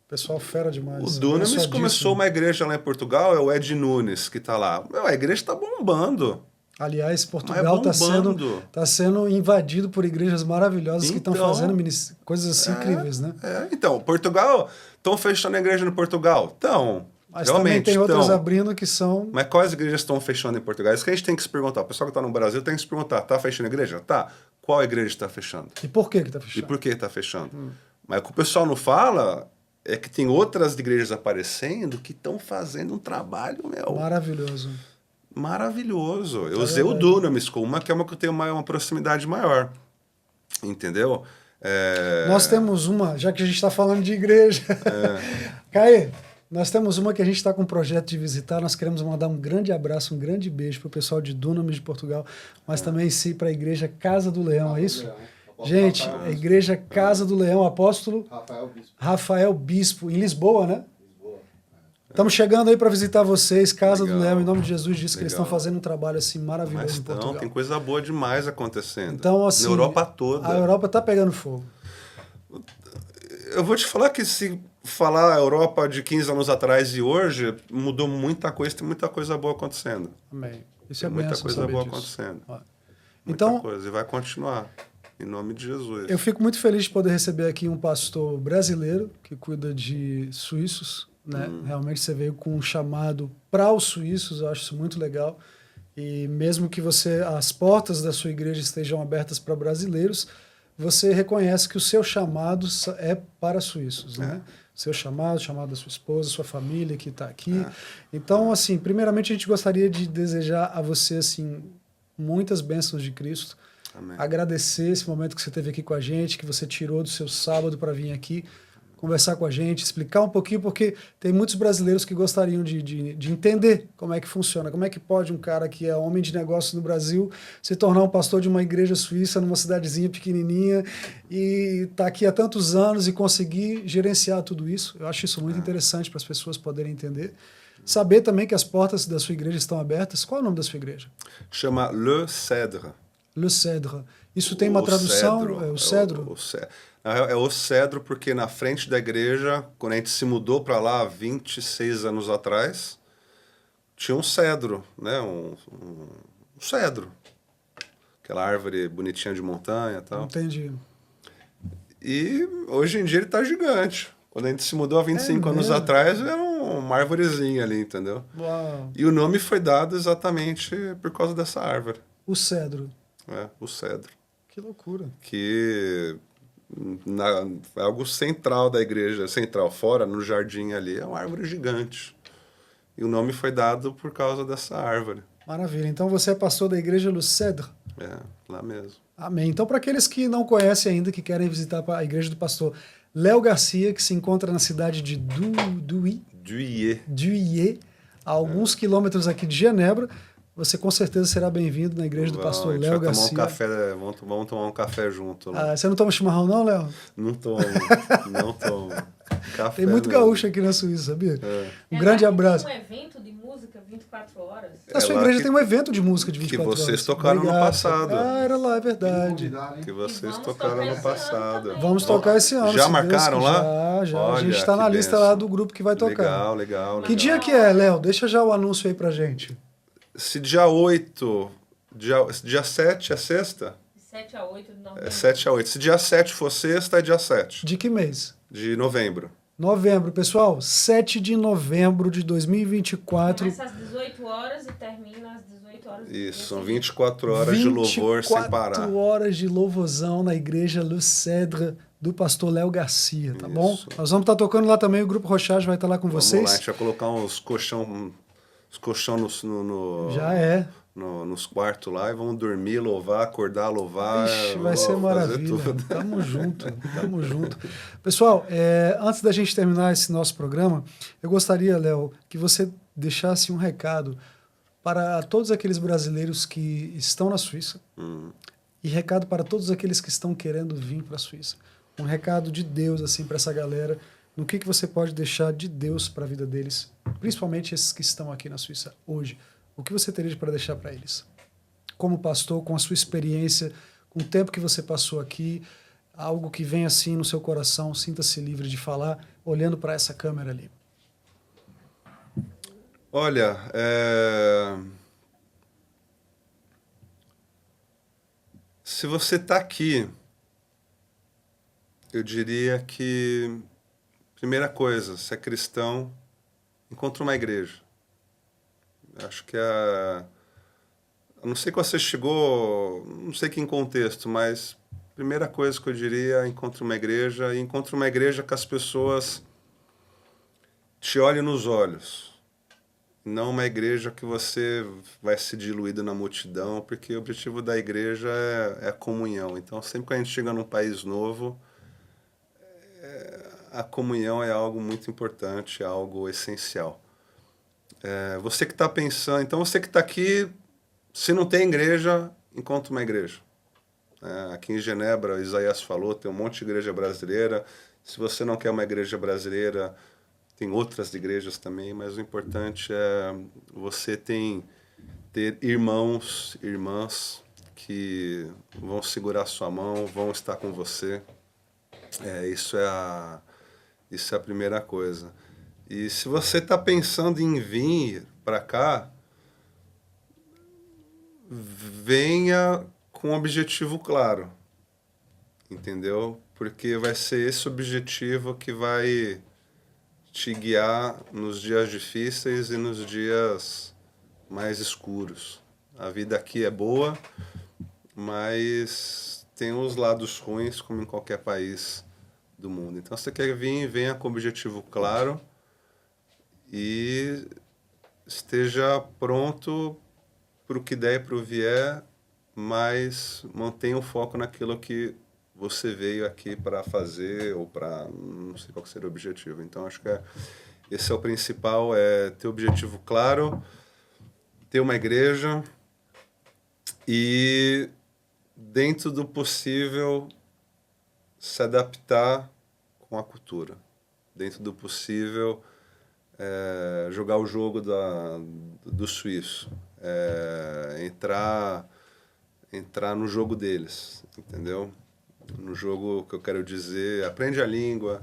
[SPEAKER 1] Pessoal fera demais.
[SPEAKER 2] O Dunamis começou uma igreja lá em Portugal, é o Ed Nunes que está lá. A igreja está bombando.
[SPEAKER 1] Aliás, Portugal está sendo invadido por igrejas maravilhosas que estão fazendo coisas assim incríveis, né?
[SPEAKER 2] Então, Portugal, estão fechando a igreja no Portugal? Estão.
[SPEAKER 1] Mas também tem outras abrindo que são...
[SPEAKER 2] Mas quais igrejas estão fechando em Portugal? Isso que a gente tem que se perguntar. O pessoal que está no Brasil tem que se perguntar, está fechando a igreja? Tá. Qual igreja está fechando?
[SPEAKER 1] E por que está fechando?
[SPEAKER 2] E por que está fechando? Mas o que o pessoal não fala... é que tem outras igrejas aparecendo que estão fazendo um trabalho,
[SPEAKER 1] maravilhoso.
[SPEAKER 2] Maravilhoso. Eu usei o Dunamis como uma que é uma que eu tenho uma proximidade maior. Entendeu?
[SPEAKER 1] Nós temos uma, já que a gente está falando de igreja. Caê, nós temos uma que a gente está com um projeto de visitar. Nós queremos mandar um grande abraço, um grande beijo para o pessoal de Dunamis de Portugal, mas também sim para a igreja Casa do Leão, é isso? Gente, a igreja Casa do Leão, apóstolo Rafael Bispo, em Lisboa, né? Estamos chegando aí para visitar vocês, Casa do Leão, em nome de Jesus, diz que eles estão fazendo um trabalho assim maravilhoso em Portugal.
[SPEAKER 2] Tem coisa boa demais acontecendo.
[SPEAKER 1] Então, assim,
[SPEAKER 2] na Europa toda.
[SPEAKER 1] A Europa está pegando fogo.
[SPEAKER 2] Eu vou te falar que se falar a Europa de 15 anos atrás e hoje, mudou muita coisa, tem muita coisa boa acontecendo.
[SPEAKER 1] Amém. Isso é
[SPEAKER 2] muita coisa boa acontecendo.
[SPEAKER 1] Então,
[SPEAKER 2] muita coisa, e vai continuar. Em nome de Jesus.
[SPEAKER 1] Eu fico muito feliz de poder receber aqui um pastor brasileiro que cuida de suíços, né? Realmente você veio com um chamado para os suíços, eu acho isso muito legal. E mesmo que as portas da sua igreja estejam abertas para brasileiros, você reconhece que o seu chamado é para suíços, né? Seu chamado da sua esposa, sua família que está aqui. Então, assim, primeiramente a gente gostaria de desejar a você, assim, muitas bênçãos de Cristo.
[SPEAKER 2] Amém.
[SPEAKER 1] Agradecer esse momento que você teve aqui com a gente, que você tirou do seu sábado para vir aqui conversar com a gente, explicar um pouquinho, porque tem muitos brasileiros que gostariam de entender como é que funciona, como é que pode um cara que é homem de negócio no Brasil se tornar um pastor de uma igreja suíça numa cidadezinha pequenininha e estar aqui há tantos anos e conseguir gerenciar tudo isso. Eu acho isso muito interessante para as pessoas poderem entender. Saber também que as portas da sua igreja estão abertas. Qual é o nome da sua igreja?
[SPEAKER 2] Chama Le Cèdre.
[SPEAKER 1] Le Cèdre. Isso tem uma tradução? O cedro?
[SPEAKER 2] É o cedro porque na frente da igreja, quando a gente se mudou para lá 26 anos atrás, tinha um cedro, né? Um cedro. Aquela árvore bonitinha de montanha e tal.
[SPEAKER 1] Entendi.
[SPEAKER 2] E hoje em dia ele está gigante. Quando a gente se mudou há 25 anos atrás, era uma árvorezinha ali, entendeu?
[SPEAKER 1] Uau.
[SPEAKER 2] E o nome foi dado exatamente por causa dessa árvore.
[SPEAKER 1] O cedro.
[SPEAKER 2] O cedro.
[SPEAKER 1] Que loucura.
[SPEAKER 2] Que é algo central da igreja, central, fora, no jardim ali, é uma árvore gigante. E o nome foi dado por causa dessa árvore.
[SPEAKER 1] Maravilha. Então você é pastor da igreja Le Cèdre?
[SPEAKER 2] Lá mesmo.
[SPEAKER 1] Amém. Então, para aqueles que não conhecem ainda, que querem visitar a igreja do pastor Léo Garcia, que se encontra na cidade de Douillet, a alguns quilômetros aqui de Genebra, você com certeza será bem-vindo na igreja do pastor Léo Garcia.
[SPEAKER 2] Vamos tomar um café junto.
[SPEAKER 1] Você não toma chimarrão não, Léo?
[SPEAKER 2] Não tomo. Café
[SPEAKER 1] tem muito gaúcho aqui na Suíça, sabia? Um grande abraço.
[SPEAKER 4] Tem um evento de música 24 horas.
[SPEAKER 1] A sua igreja tem um evento de música de 24 horas.
[SPEAKER 2] Que vocês tocaram no passado.
[SPEAKER 1] Era lá, é verdade.
[SPEAKER 2] Que vocês tocaram no passado.
[SPEAKER 1] Vamos tocar esse ano.
[SPEAKER 2] Já marcaram lá?
[SPEAKER 1] Já. Olha, a gente está na lista lá do grupo que vai tocar.
[SPEAKER 2] Legal.
[SPEAKER 1] Que dia que é, Léo? Deixa já o anúncio aí pra gente.
[SPEAKER 2] Se dia 8, dia 7 é sexta?
[SPEAKER 4] 7 a 8 de novembro.
[SPEAKER 2] 7 a 8. Se dia 7 for sexta, é dia 7.
[SPEAKER 1] De que mês?
[SPEAKER 2] De novembro.
[SPEAKER 1] Novembro, pessoal. 7 de novembro de 2024.
[SPEAKER 4] Começa às 18 horas e termina às 18 horas.
[SPEAKER 2] Isso, são 24 horas de louvor sem parar.
[SPEAKER 1] 24 horas de louvorzão na igreja Le Cèdre do pastor Léo Garcia, tá bom? Nós vamos estar tocando lá também, o Grupo Rochage vai estar lá com vocês.
[SPEAKER 2] Vamos lá, a gente vai colocar uns colchão os colchões
[SPEAKER 1] Já é.
[SPEAKER 2] nos quartos lá e vamos dormir, louvar, acordar, louvar.
[SPEAKER 1] Ixi, vai ser maravilha.
[SPEAKER 2] Tudo.
[SPEAKER 1] Tamo junto. Pessoal, antes da gente terminar esse nosso programa, eu gostaria, Léo, que você deixasse um recado para todos aqueles brasileiros que estão na Suíça e recado para todos aqueles que estão querendo vir para a Suíça. Um recado de Deus assim para essa galera. No que você pode deixar de Deus para a vida deles, principalmente esses que estão aqui na Suíça hoje? O que você teria para deixar para eles? Como pastor, com a sua experiência, com o tempo que você passou aqui, algo que vem assim no seu coração, sinta-se livre de falar, olhando para essa câmera ali.
[SPEAKER 2] Olha, se você está aqui, eu diria que, primeira coisa, se é cristão, encontre uma igreja. Acho que eu não sei quando você chegou, não sei que em contexto, mas primeira coisa que eu diria, encontre uma igreja, e encontre uma igreja que as pessoas te olhem nos olhos. Não uma igreja que você vai se diluído na multidão, porque o objetivo da igreja é a comunhão. Então, sempre que a gente chega num país novo, a comunhão é algo muito importante, é algo essencial. Você que está pensando, então você que está aqui, se não tem igreja, encontre uma igreja. Aqui em Genebra, o Isaías falou, tem um monte de igreja brasileira. Se você não quer uma igreja brasileira, tem outras igrejas também, mas o importante é você ter irmãos, irmãs que vão segurar sua mão, vão estar com você. Isso é a primeira coisa. E se você está pensando em vir para cá, venha com um objetivo claro, entendeu? Porque vai ser esse objetivo que vai te guiar nos dias difíceis e nos dias mais escuros. A vida aqui é boa, mas tem os lados ruins, como em qualquer país do mundo. Então, se você quer vir, venha com objetivo claro e esteja pronto para o que der e para o vier, mas mantenha o foco naquilo que você veio aqui para fazer ou para... não sei qual seria o objetivo. Então, acho que esse é o principal, ter o objetivo claro, ter uma igreja e, dentro do possível, se adaptar com a cultura. Dentro do possível, jogar o jogo do suíço. Entrar no jogo deles, entendeu? No jogo que eu quero dizer, aprende a língua.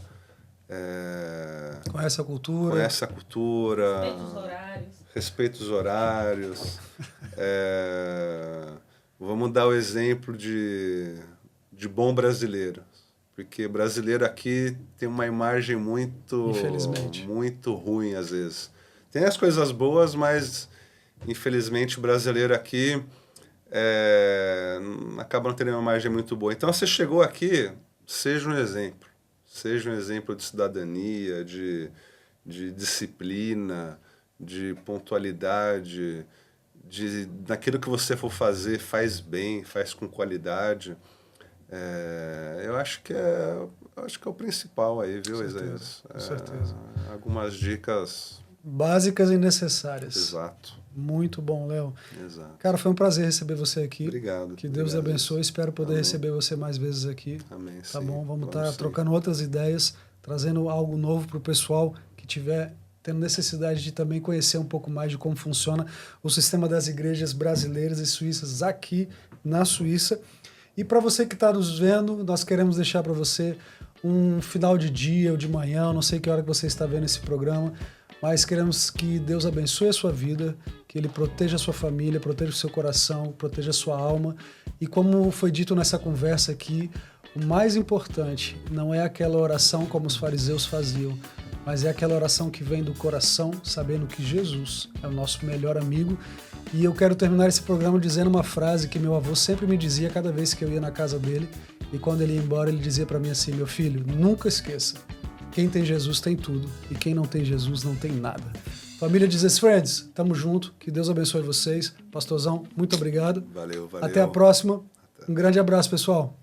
[SPEAKER 1] Conhece a cultura.
[SPEAKER 2] Respeita os horários. Vamos dar o exemplo de bom brasileiro. Porque brasileiro aqui tem uma imagem muito ruim, às vezes. Tem as coisas boas, mas, infelizmente, o brasileiro aqui acaba não tendo uma imagem muito boa. Então, você chegou aqui, seja um exemplo. Seja um exemplo de cidadania, de disciplina, de pontualidade, daquilo que você for fazer, faz bem, faz com qualidade. Eu acho que é o principal aí, viu, Isaías?
[SPEAKER 1] Com certeza.
[SPEAKER 2] Algumas dicas
[SPEAKER 1] básicas e necessárias.
[SPEAKER 2] Exato.
[SPEAKER 1] Muito bom, Léo.
[SPEAKER 2] Exato.
[SPEAKER 1] Cara, foi um prazer receber você aqui.
[SPEAKER 2] Obrigado.
[SPEAKER 1] Que Deus abençoe. Espero poder receber você mais vezes aqui.
[SPEAKER 2] Amém.
[SPEAKER 1] Tá bom? Vamos estar trocando outras ideias, trazendo algo novo para o pessoal que tiver tendo necessidade de também conhecer um pouco mais de como funciona o sistema das igrejas brasileiras e suíças aqui na Suíça. E para você que está nos vendo, nós queremos deixar para você um final de dia ou de manhã, não sei que hora que você está vendo esse programa, mas queremos que Deus abençoe a sua vida, que Ele proteja a sua família, proteja o seu coração, proteja a sua alma. E como foi dito nessa conversa aqui, o mais importante não é aquela oração como os fariseus faziam, mas é aquela oração que vem do coração, sabendo que Jesus é o nosso melhor amigo. E eu quero terminar esse programa dizendo uma frase que meu avô sempre me dizia cada vez que eu ia na casa dele. E quando ele ia embora, ele dizia para mim assim: meu filho, nunca esqueça, quem tem Jesus tem tudo, e quem não tem Jesus não tem nada. Família Jesus Friends, tamo junto. Que Deus abençoe vocês. Pastorzão, muito obrigado.
[SPEAKER 2] Valeu.
[SPEAKER 1] Até a próxima. Um grande abraço, pessoal.